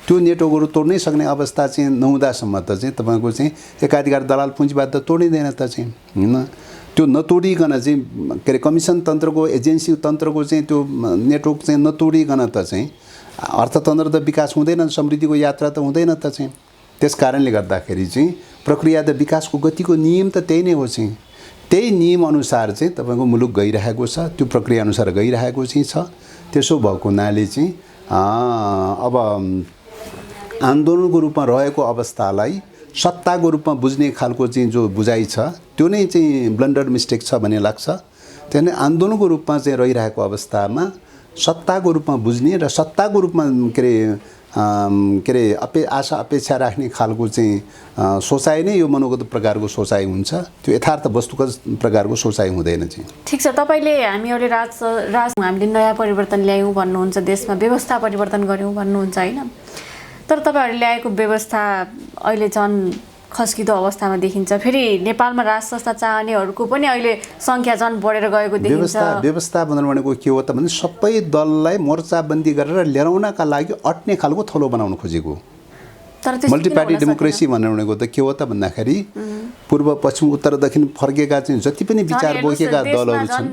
Speaker 1: त्यो नेटवर्कहरू तोड्नै सक्ने अवस्था चाहिँ नहुँदासम्म त चाहिँ तपाईँको चाहिँ एकाधिकार दलाल पुँजीवाद त तोडिँदैन त चाहिँ, हैन। त्यो नतोडिकन चाहिँ के अरे कमिसन तन्त्रको, एजेन्सी तन्त्रको चाहिँ त्यो नेटवर्क चाहिँ नतोडिकन त चाहिँ अर्थतन्त्र त विकास हुँदैन, समृद्धिको यात्रा त हुँदैन त चाहिँ। त्यस कारणले गर्दाखेरि चाहिँ प्रक्रिया त विकासको गतिको नियम त त्यही नै हो चाहिँ। त्यही नियम अनुसार चाहिँ तपाईँको मुलुक गइरहेको छ, त्यो प्रक्रिया अनुसार गइरहेको चाहिँ छ। त्यसो भएको हुनाले चाहिँ अब आन्दोलनको रूपमा रहेको अवस्थालाई सत्ताको रूपमा बुझ्ने खालको चाहिँ जो बुझाइ छ त्यो नै चाहिँ ब्लन्डर मिस्टेक छ भन्ने लाग्छ। त्यहाँदेखि आन्दोलनको रूपमा चाहिँ रहिरहेको अवस्थामा सत्ताको रूपमा बुझ्ने र सत्ताको रूपमा के अरे आशा अपेक्षा राख्ने खालको चाहिँ सोचाइ नै यो मनोगत प्रकारको सोचाइ हुन्छ। त्यो यथार्थ वस्तुगत प्रकारको सोचाइ हुँदैन चाहिँ।
Speaker 2: ठिक छ। तपाईँले हामीहरूले हामीले नयाँ परिवर्तन ल्यायौँ भन्नुहुन्छ, देशमा व्यवस्था परिवर्तन गऱ्यौँ भन्नुहुन्छ, होइन। तर तपाईँहरूले ल्याएको व्यवस्था अहिले झन् खस्किदो अवस्थामा देखिन्छ। फेरि नेपालमा राज संस्था चाहनेहरूको पनि अहिले सङ्ख्या झन् बढेर गएको देखिन्छ।
Speaker 1: व्यवस्था भनेको के हो त भने सबै दललाई मोर्चाबन्दी गरेर ल्याउनका लागि अट्ने खालको थलो बनाउन खोजेको। मल्टी पार्टी डेमोक्रेसी भनेको त के हो त भन्दाखेरि पूर्व पश्चिम उत्तर दक्षिण फर्केका चाहिँ जति पनि विचार बोकेका दलहरू छन्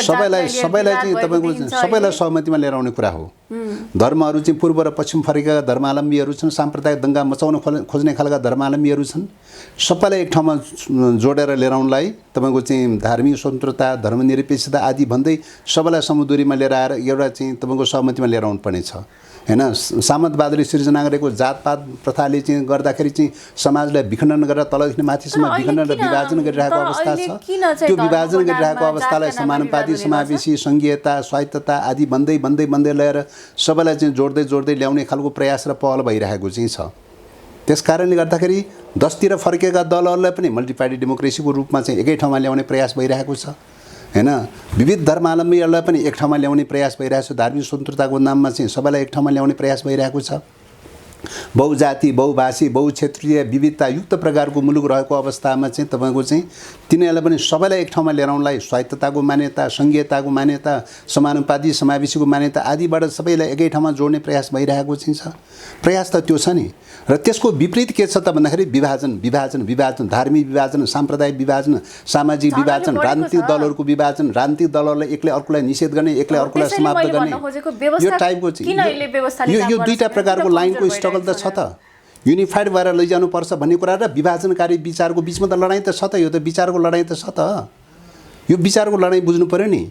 Speaker 1: सबैलाई चाहिँ तपाईँको सबैलाई सहमतिमा लिएर आउने कुरा हो। धर्महरू चाहिँ पूर्व र पश्चिम फर्केका धर्मावलम्बीहरू छन्, साम्प्रदायिक दङ्गा मचाउन खोज्ने खालका धर्मावलम्बीहरू छन्, सबैलाई एक ठाउँमा जोडेर लिएर आउनलाई तपाईँको चाहिँ धार्मिक स्वतन्त्रता, धर्मनिरपेक्षता आदि भन्दै सबैलाई समदूरीमा लिएर आएर एउटा चाहिँ तपाईँको सहमतिमा लिएर आउनुपर्ने छ हैन। सामन्तवादले सिर्जना गरेको जातपात प्रथाले चाहिँ गर्दाखेरि चाहिँ समाजलाई विखण्डन गरेर तलदेखि माथिसम्म विखण्डन र विभाजन गरिरहेको अवस्था छ। त्यो विभाजन गरिरहेको अवस्थालाई समानुपाती, समावेशी, सङ्घीयता, स्वायत्तता आदि भन्दै भन्दै भन्दै लिएर सबैलाई चाहिँ जोड्दै ल्याउने खालको प्रयास र पहल भइरहेको चाहिँ छ। त्यसकारणले गर्दाखेरि 10तिर फर्केका दलहरूलाई पनि मल्टिपार्टी डेमोक्रेसीको रूपमा चाहिँ एकै ठाउँमा ल्याउने प्रयास भइरहेको छ हैन। विविध धर्मावलम्बीहरूलाई पनि एक ठाउँमा ल्याउने प्रयास भइरहेको छ। धार्मिक स्वतन्त्रताको नाममा चाहिँ सबैलाई एक ठाउँमा ल्याउने प्रयास भइरहेको छ। बहुजाति, बहुभाषी, बहुक्षेत्रीय विविधतायुक्त प्रकारको मुलुक रहेको अवस्थामा चाहिँ तपाईँको चाहिँ तिनीहरूलाई पनि सबैलाई एक ठाउँमा लिएर आउनलाई स्वायत्तताको मान्यता, सङ्घीयताको मान्यता, समानुपाती, समावेशीको मान्यता आदिबाट सबैलाई एकै ठाउँमा जोड्ने प्रयास भइरहेको चाहिँ छ। प्रयास त त्यो छ नि। र त्यसको विपरीत के छ त भन्दाखेरि विभाजन, धार्मिक विभाजन, साम्प्रदायिक विभाजन, सामाजिक विभाजन, राजनीतिक दलहरूको विभाजन, राजनीतिक दलहरूलाई एक्लै अर्कोलाई निषेध गर्ने, एक्लै अर्कोलाई समाप्त गर्ने, यो टाइपको चाहिँ यो दुईटा प्रकारको लाइनको स्ट्रगल त छ त। युनिफाइड भएर लैजानुपर्छ भन्ने कुरा र विभाजनकारी विचारको बिचमा त लडाइँ त छ त। यो त विचारको लडाइँ त छ त। यो विचारको लडाइँ बुझ्नु पर्यो नि।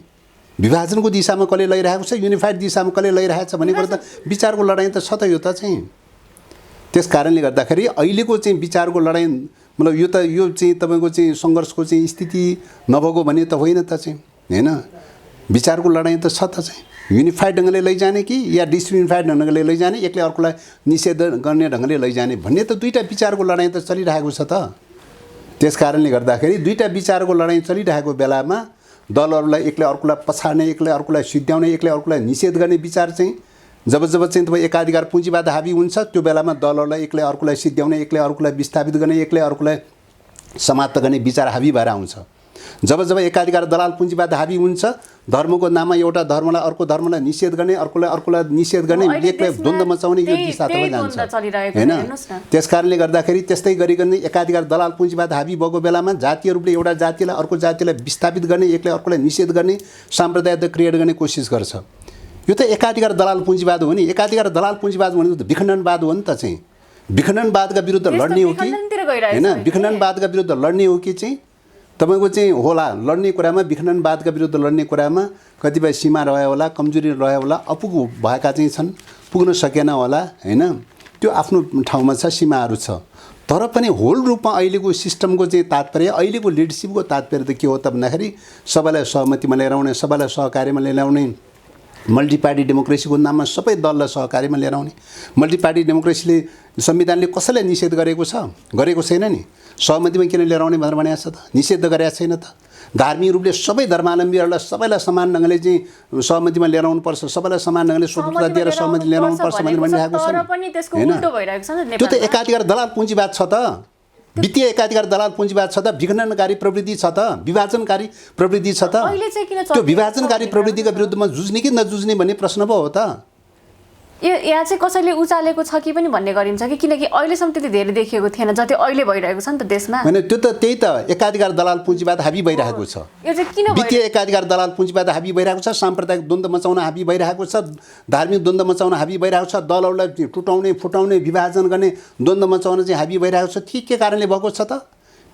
Speaker 1: विभाजनको दिशामा कसले लैरहेको छ, युनिफाइड दिशामा कसले लैरहेको छ भन्ने कुरा त विचारको लडाइँ त छ त। यो त चाहिँ त्यस कारणले गर्दाखेरि अहिलेको चाहिँ विचारको लडाइँ मतलब यो चाहिँ तपाईँको चाहिँ सङ्घर्षको चाहिँ स्थिति नभएको भने त होइन त चाहिँ हैन। विचारको लडाइँ त छ त चाहिँ। युनिफाइड ढङ्गले लैजाने कि या डिसयुनिफाइड ढङ्गले लैजाने, एक्लै अर्कोलाई निषेध गर्ने ढङ्गले लैजाने भन्ने त दुईटा विचारको लडाइँ त चलिरहेको छ त। त्यस कारणले गर्दाखेरि दुईटा विचारको लडाइँ चलिरहेको बेलामा दलहरूलाई एक्लै अर्कोलाई पछाड्ने, एक्लै अर्कोलाई सिद्ध्याउने, एक्लै अर्कोलाई निषेध गर्ने विचार चाहिँ जब चाहिँ तपाईँ एकाधिकार पुँजीवाद हाबी हुन्छ त्यो बेलामा दलहरूलाई एक्लै अर्कोलाई सिद्ध्याउने, एक्लै अर्कोलाई विस्थापित गर्ने, एक्लै अर्कोलाई समाप्त गर्ने विचार हाबी भएर आउँछ। जब एकाधिकार दलाल पुँजीवाद हाबी हुन्छ, धर्मको नाममा एउटा धर्मलाई अर्को धर्मलाई निषेध गर्ने, अर्कोलाई निषेध गर्ने, एक्लै द्वन्द्व मचाउने यो दिशातर्फ जान्छ हैन। त्यसकारणले गर्दाखेरि त्यस्तै गरिकन एकाधिकार दलाल पुँजीवाद हाबी भएको बेलामा जातीय रूपले एउटा जातिलाई अर्को जातिलाई विस्थापित गर्ने, एक्लै अर्कोलाई निषेध गर्ने, साम्प्रदायिकता क्रिएट गर्ने कोसिस गर्छ। यो त एकाधिकार दलाल पुँजीवाद हो नि। एकाधिकार दलाल पुँजीवाद भनेको त विखण्डनवाद हो नि त चाहिँ। विखण्डनवादका विरुद्ध लड्ने हो कि हैन, विखण्डनवादका विरुद्ध लड्ने हो कि चाहिँ तपाईँको चाहिँ होला लड्ने कुरामा, विखण्डनवादका विरुद्ध लड्ने कुरामा कतिपय सीमा रह्यो होला, कमजोरी रह्यो होला, अपुग भएका चाहिँ छन्, पुग्न सकेन होला हैन। त्यो आफ्नो ठाउँमा छ, सीमाहरू छ। तर पनि होल रूपमा अहिलेको सिस्टमको चाहिँ तात्पर्य, अहिलेको लिडरसिपको तात्पर्य त के हो त भन्दाखेरि सबैलाई सहमतिमा लिएर आउने, सबैलाई सहकार्यमा लिएर आउने, मल्टिपार्टी डेमोक्रेसीको नाममा सबै दललाई सहकार्यमा लिएर आउने। मल्टिपार्टी डेमोक्रेसीले संविधानले कसैलाई निषेध गरेको छैन नि। सहमतिमा किन लिएर आउने भनेर भनेको छ त? निषेध गरेको छैन त। धार्मिक रूपले सबै धर्मावलम्बीहरूलाई सबैलाई समान ढङ्गले चाहिँ सहमतिमा लिएर आउनुपर्छ, सबैलाई समान ढङ्गले स्वतन्त्रता दिएर सहमति लिएर आउनुपर्छ भनेर भनिरहेको छ नि। त्यो त एकाधिकार दलाल पुँजीवाद छ त। वित्तीय एकाधिकार दलाल पुँजीवाद छ त। विखण्डनकारी प्रवृत्ति छ त। विभाजनकारी प्रवृत्ति छ त। त्यो विभाजनकारी प्रवृत्तिका विरुद्धमा जुझ्ने कि नजुझ्ने भन्ने प्रश्न पो हो त।
Speaker 2: यहाँ चाहिँ कसैले उचालेको छ कि पनि भन्ने गरिन्छ कि, किनकि अहिलेसम्म त्यति धेरै देखिएको थिएन जति अहिले भइरहेको छ नि त देशमा।
Speaker 1: हैन, त्यो त त्यही त एकाधिकार दलाल पुँजीवाद हाबी भइरहेको छ।
Speaker 2: यो चाहिँ किन
Speaker 1: वित्तीय एकाधिकार दलाल पुँजीवाद हाबी भइरहेको छ, साम्प्रदायिक द्वन्द्व मचाउन हाबी भइरहेको छ, धार्मिक द्वन्द्व मचाउन हाबी भइरहेको छ, दलहरूलाई टुटाउने, फुटाउने, विभाजन गर्ने, द्वन्द्व मचाउन चाहिँ हाबी भइरहेको छ। के कारणले भएको छ त?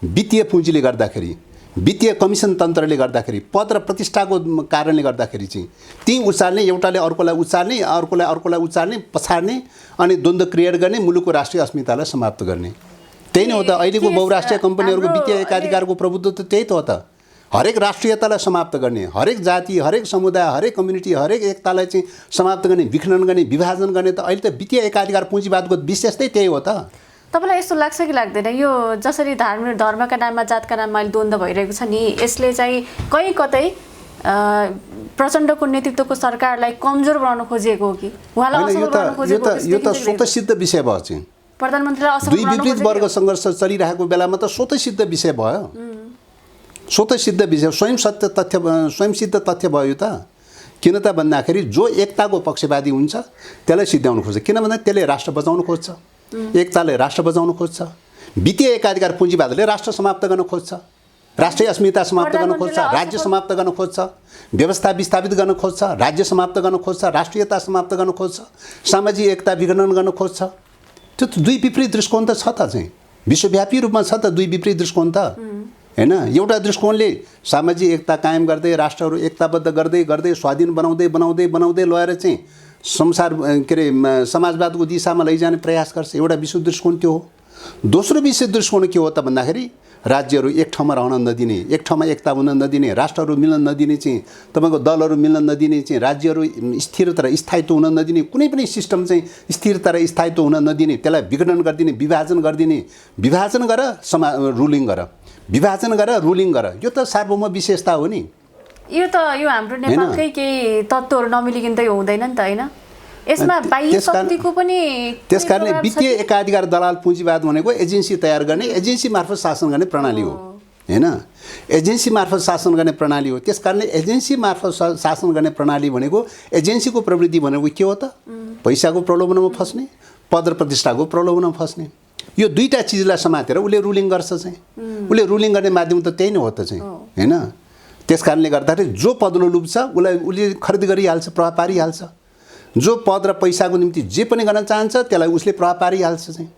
Speaker 1: वित्तीय पुँजीले गर्दाखेरि, वित्तीय कमिसन तन्त्रले गर्दाखेरि, पद र प्रतिष्ठाको कारणले गर्दाखेरि चाहिँ ती उचाल्ने, एउटाले अर्कोलाई उचाल्ने, अर्कोलाई उचाल्ने, पछाड्ने अनि द्वन्द्व क्रिएट गर्ने, मुलुकको राष्ट्रिय अस्मितालाई समाप्त गर्ने। त्यही नै हो त अहिलेको बहुराष्ट्रिय कम्पनीहरूको वित्तीय एकाधिकारको प्रभुत्व त त्यही त हो त। हरेक राष्ट्रियतालाई समाप्त गर्ने, हरेक जाति, हरेक समुदाय, हरेक कम्युनिटी, हरेक एकतालाई चाहिँ समाप्त गर्ने, विखण्डन गर्ने, विभाजन गर्ने त अहिले त वित्तीय एकाधिकार पुँजीवादको विशेषतै त्यही हो त।
Speaker 2: तपाईँलाई यस्तो लाग्छ कि लाग्दैन यो जसरी धर्मका नाममा, जातका नाममा अहिले द्वन्द्व भइरहेको छ नि, यसले चाहिँ कहीँ कतै प्रचण्डको नेतृत्वको सरकारलाई कमजोर बनाउन खोजिएको हो कि उहाँलाई असफल बनाउन खोजिएको हो?
Speaker 1: यो त स्वतः सिद्ध विषय भयो चाहिँ।
Speaker 2: प्रधानमन्त्रीलाई असफल
Speaker 1: दुई विपरीत वर्ग सङ्घर्ष चलिरहेको बेलामा त स्वतः सिद्ध विषय भयो। स्वतः सिद्ध विषय, स्वयं सिद्ध तथ्य भयो यो त। किन त भन्दाखेरि जो एकताको पक्षपाती हुन्छ त्यसलाई सिद्ध्याउन खोज्छ। किन भन्दा त्यसले राष्ट्र बचाउन खोज्छ, एकताले राष्ट्र बचाउन खोज्छ। वित्तीय एकाधिकार पुँजीवादले राष्ट्र समाप्त गर्न खोज्छ, राष्ट्रिय अस्मिता समाप्त गर्न खोज्छ, राज्य समाप्त गर्न खोज्छ, व्यवस्था विस्थापित गर्न खोज्छ, राज्य समाप्त गर्न खोज्छ, राष्ट्रियता समाप्त गर्न खोज्छ, सामाजिक एकता विघटन गर्न खोज्छ। त्यो त दुई विपरीत दृष्टिकोण त छ त चाहिँ विश्वव्यापी रूपमा छ त दुई विपरीत दृष्टिकोण त हैन। एउटा दृष्टिकोणले सामाजिक एकता कायम गर्दै राष्ट्रहरू एकताबद्ध गर्दै गर्दै स्वाधीन बनाउँदै बनाउँदै बनाउँदै लगेर चाहिँ संसार के अरे समाजवादको दिशामा लैजाने प्रयास गर्छ, एउटा विश्व दृष्टिकोण त्यो हो। दोस्रो विश्व दृष्टिकोण के हो त भन्दाखेरि राज्यहरू एक ठाउँमा रहन नदिने, एक ठाउँमा एकता हुन नदिने, राष्ट्रहरू मिल्न नदिने चाहिँ तपाईँको दलहरू मिल्न नदिने चाहिँ राज्यहरू स्थिरता र स्थायित्व हुन नदिने, कुनै पनि सिस्टम चाहिँ स्थिरता र स्थायित्व हुन नदिने, त्यसलाई विघटन गरिदिने, विभाजन गरिदिने, विभाजन गर रुलिङ गर, विभाजन गर रुलिङ गर, यो त सार्वभौम विशेषता हो नि।
Speaker 2: यो हाम्रो नेपालकै केही तत्त्वहरू नमिलिकन त हुँदैन नि त हैन। यसमा बाह्य शक्तिको पनि
Speaker 1: त्यसकारणले वित्तीय एकाधिकार दलाल पुँजीवाद भनेको एजेन्सी तयार गर्ने, एजेन्सी मार्फत शासन गर्ने प्रणाली हो हैन। एजेन्सी मार्फत शासन गर्ने प्रणाली हो। त्यसकारणले एजेन्सी मार्फत शासन गर्ने प्रणाली भनेको एजेन्सीको प्रवृत्ति भनेको के हो त? पैसाको प्रलोभनमा फस्ने, पद र प्रतिष्ठाको प्रलोभनमा फस्ने। यो दुईटा चिजलाई समातेर उसले रुलिङ गर्छ चाहिँ। उसले रुलिङ गर्ने माध्यम त त्यही नै हो त चाहिँ हैन। त्यसकारणले गर्दाखेरि जो पदलो लुब्छ उसले खरिद गरिहाल्छ, प्रभाव पारिहाल्छ। जो पद र पैसाको निम्ति जे पनि गर्न चाहन्छ त्यसलाई उसले प्रभाव पारिहाल्छ चाहिँ।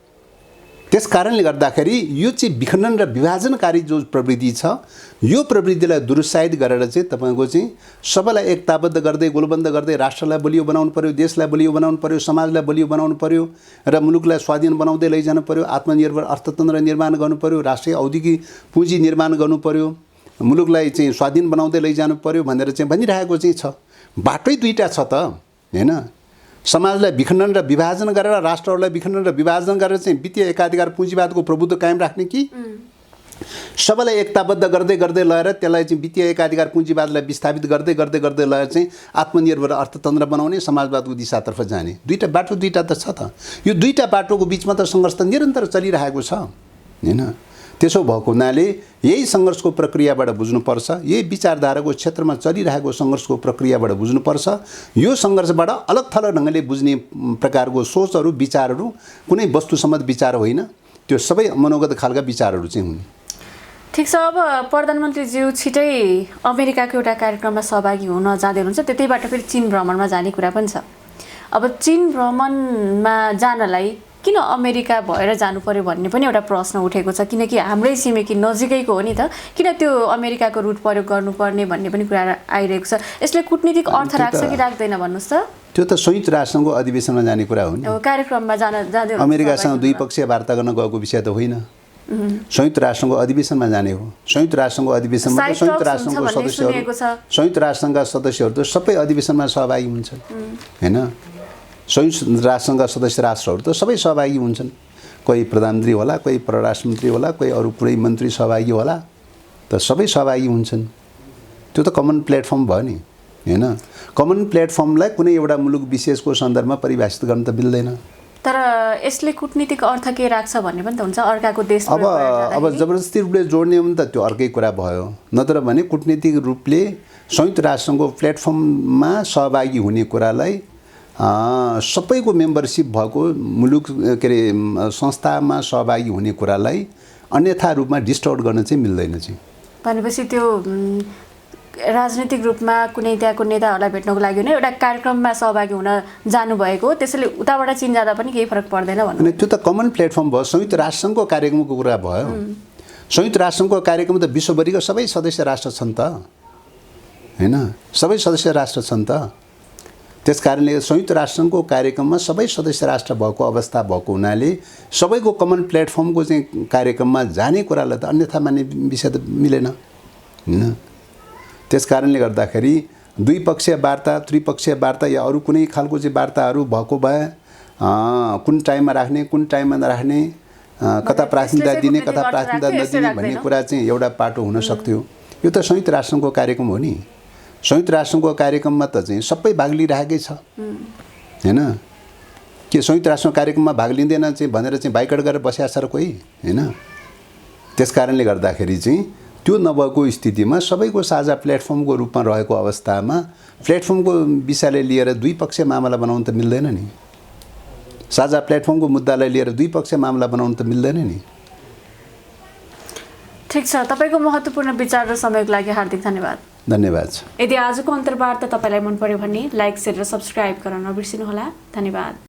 Speaker 1: त्यस कारणले गर्दाखेरि यो चाहिँ विखण्डन र विभाजनकारी जो प्रवृत्ति छ, यो प्रवृत्तिलाई दुरुत्साहित गरेर चाहिँ तपाईँको चाहिँ सबैलाई एकताबद्ध गर्दै गोलबन्द गर्दै राष्ट्रलाई बलियो बनाउनु पर्यो, देशलाई बलियो बनाउनु पर्यो, समाजलाई बलियो बनाउनु पर्यो र मुलुकलाई स्वाधीन बनाउँदै लैजानु पर्यो, आत्मनिर्भर अर्थतन्त्र निर्माण गर्नु पर्यो, राष्ट्रिय औद्योगिक पुँजी निर्माण गर्नु पर्यो, मुलुकलाई चाहिँ स्वाधीन बनाउँदै लैजानु पर्यो भनेर चाहिँ भनिरहेको चाहिँ छ। बाटै दुईटा छ त हैन। समाजलाई विखण्डन र विभाजन गरेर राष्ट्रहरूलाई विखण्डन र विभाजन गरेर चाहिँ वित्तीय एकाधिकार पुँजीवादको प्रभुत्व कायम राख्ने कि सबैलाई एकताबद्ध गर्दै गर्दै लगेर त्यसलाई चाहिँ वित्तीय एकाधिकार पुँजीवादलाई विस्थापित गर्दै गर्दै गर्दै लगेर चाहिँ आत्मनिर्भर अर्थतन्त्र बनाउने, समाजवादको दिशातर्फ जाने। दुईटा बाटो दुईटा त छ त। यो दुईटा बाटोको बिचमा त सङ्घर्ष त निरन्तर चलिरहेको छ हैन। त्यसो भएको हुनाले यही सङ्घर्षको प्रक्रियाबाट बुझ्नुपर्छ, यही विचारधाराको क्षेत्रमा चलिरहेको सङ्घर्षको प्रक्रियाबाट बुझ्नुपर्छ। यो सङ्घर्षबाट अलग थलग ढङ्गले बुझ्ने प्रकारको सोचहरू विचारहरू कुनै वस्तुसम्मत विचार होइन, त्यो सबै मनोगत खालका विचारहरू चाहिँ हुन्।
Speaker 2: ठिक छ। अब प्रधानमन्त्रीज्यू छिटै अमेरिकाको एउटा कार्यक्रममा सहभागी हुन जाँदै हुनुहुन्छ, त्यतैबाट फेरि चीन भ्रमणमा जाने कुरा पनि छ। अब चीन भ्रमणमा जानलाई किन अमेरिका भएर जानु पर्यो भन्ने पनि एउटा प्रश्न उठेको छ, किनकि हाम्रै छिमेकी नजिकैको हो नि त, किन त्यो अमेरिकाको रुट प्रयोग गर्नुपर्ने भन्ने पनि कुरा आइरहेको छ। यसले कूटनीतिक अर्थ राख्छ कि राख्दैन भन्नुहोस् त?
Speaker 1: त्यो त संयुक्त राष्ट्रसङ्घको अधिवेशनमा जाने कुरा हो नि।
Speaker 2: कार्यक्रममा जाँदै
Speaker 1: अमेरिकासँग द्विपक्षीय वार्ता गर्न गएको विषय त होइन, संयुक्त राष्ट्रसङ्घको अधिवेशनमा जाने हो। संयुक्त राष्ट्रसङ्घको अधिवेशनमा संयुक्त राष्ट्रसङ्घको सदस्यहरूका सदस्यहरू त सबै अधिवेशनमा सहभागी हुन्छन् हैन। संयुक्त राष्ट्रसङ्घका सदस्य राष्ट्रहरू त सबै सहभागी हुन्छन्। कोही प्रधानमन्त्री होला, कोही परराष्ट्र मन्त्री होला, कोही अरू कुनै मन्त्री सहभागी होला, त सबै सहभागी हुन्छन्। त्यो त कमन प्लेटफर्म भयो नि हैन। कमन प्लेटफर्मलाई कुनै एउटा मुलुक विशेषको सन्दर्भमा परिभाषित गर्न त मिल्दैन।
Speaker 2: तर यसले कूटनीतिक अर्थ के राख्छ भन्ने पनि त हुन्छ अर्काको देश।
Speaker 1: अब जबरजस्ती रूपले जोड्ने हो भने त त्यो अर्कै कुरा भयो। नत्र भने कूटनीतिक रूपले संयुक्त राष्ट्रसङ्घको प्लेटफर्ममा सहभागी हुने कुरालाई सबैको मेम्बरसिप भएको मुलुक के अरे संस्थामा सहभागी हुने कुरालाई अन्यथा रूपमा डिस्टर्ब गर्न चाहिँ मिल्दैन चाहिँ।
Speaker 2: भनेपछि त्यो राजनीतिक रूपमा कुनै त्यहाँको नेताहरूलाई भेट्नको लागि नै एउटा कार्यक्रममा सहभागी हुन जानुभएको, त्यसैले उताबाट चीन जाँदा पनि केही फरक पर्दैन भन्नु।
Speaker 1: अनि त्यो त कमन प्लेटफर्म भयो, संयुक्त राष्ट्रसङ्घको कार्यक्रमको कुरा भयो। संयुक्त राष्ट्रसङ्घको कार्यक्रम त विश्वभरिका सबै सदस्य राष्ट्र छन् त हैन, सबै सदस्य राष्ट्र छन् त। त्यस कारणले संयुक्त राष्ट्रसङ्घको कार्यक्रममा सबै सदस्य राष्ट्र भएको अवस्था भएको हुनाले सबैको कमन प्लेटफर्मको चाहिँ कार्यक्रममा जाने कुरालाई त अन्यथा मान्ने विषय त मिलेन हैन। त्यस कारणले गर्दाखेरि द्विपक्षीय वार्ता, त्रिपक्षीय वार्ता या अरू कुनै खालको चाहिँ वार्ताहरू भएको भए कुन टाइममा राख्ने, कुन टाइममा नराख्ने, कता प्राथमिकता दिने, कता प्राथमिकता नदिने भन्ने कुरा चाहिँ एउटा पाटो हुन सक्थ्यो। यो त संयुक्त राष्ट्रसङ्घको कार्यक्रम हो नि। संयुक्त राष्ट्रसङ्घको कार्यक्रममा त चाहिँ सबै भाग लिइरहेकै छ हैन। के संयुक्त राष्ट्रको कार्यक्रममा भाग लिँदैन चाहिँ भनेर चाहिँ बाइकट गरेर बसिया छ र कोही हैन। त्यस कारणले गर्दाखेरि चाहिँ त्यो नभएको स्थितिमा सबैको साझा प्लेटफर्मको रूपमा रहेको अवस्थामा प्लेटफर्मको विषयलाई लिएर द्विपक्षीय मामला बनाउन त मिल्दैन नि। साझा प्लेटफर्मको मुद्दालाई लिएर द्विपक्षीय मामला बनाउन त मिल्दैन नि।
Speaker 2: ठिक छ, तपाईँको महत्त्वपूर्ण विचार र समयको लागि हार्दिक धन्यवाद।
Speaker 1: धन्यवाद।
Speaker 2: यदि आजको अन्तर्वार्ता तपाईँलाई मन पर्यो भने लाइक, सेयर र सब्सक्राइब गर्न नबिर्सिनुहोला। धन्यवाद।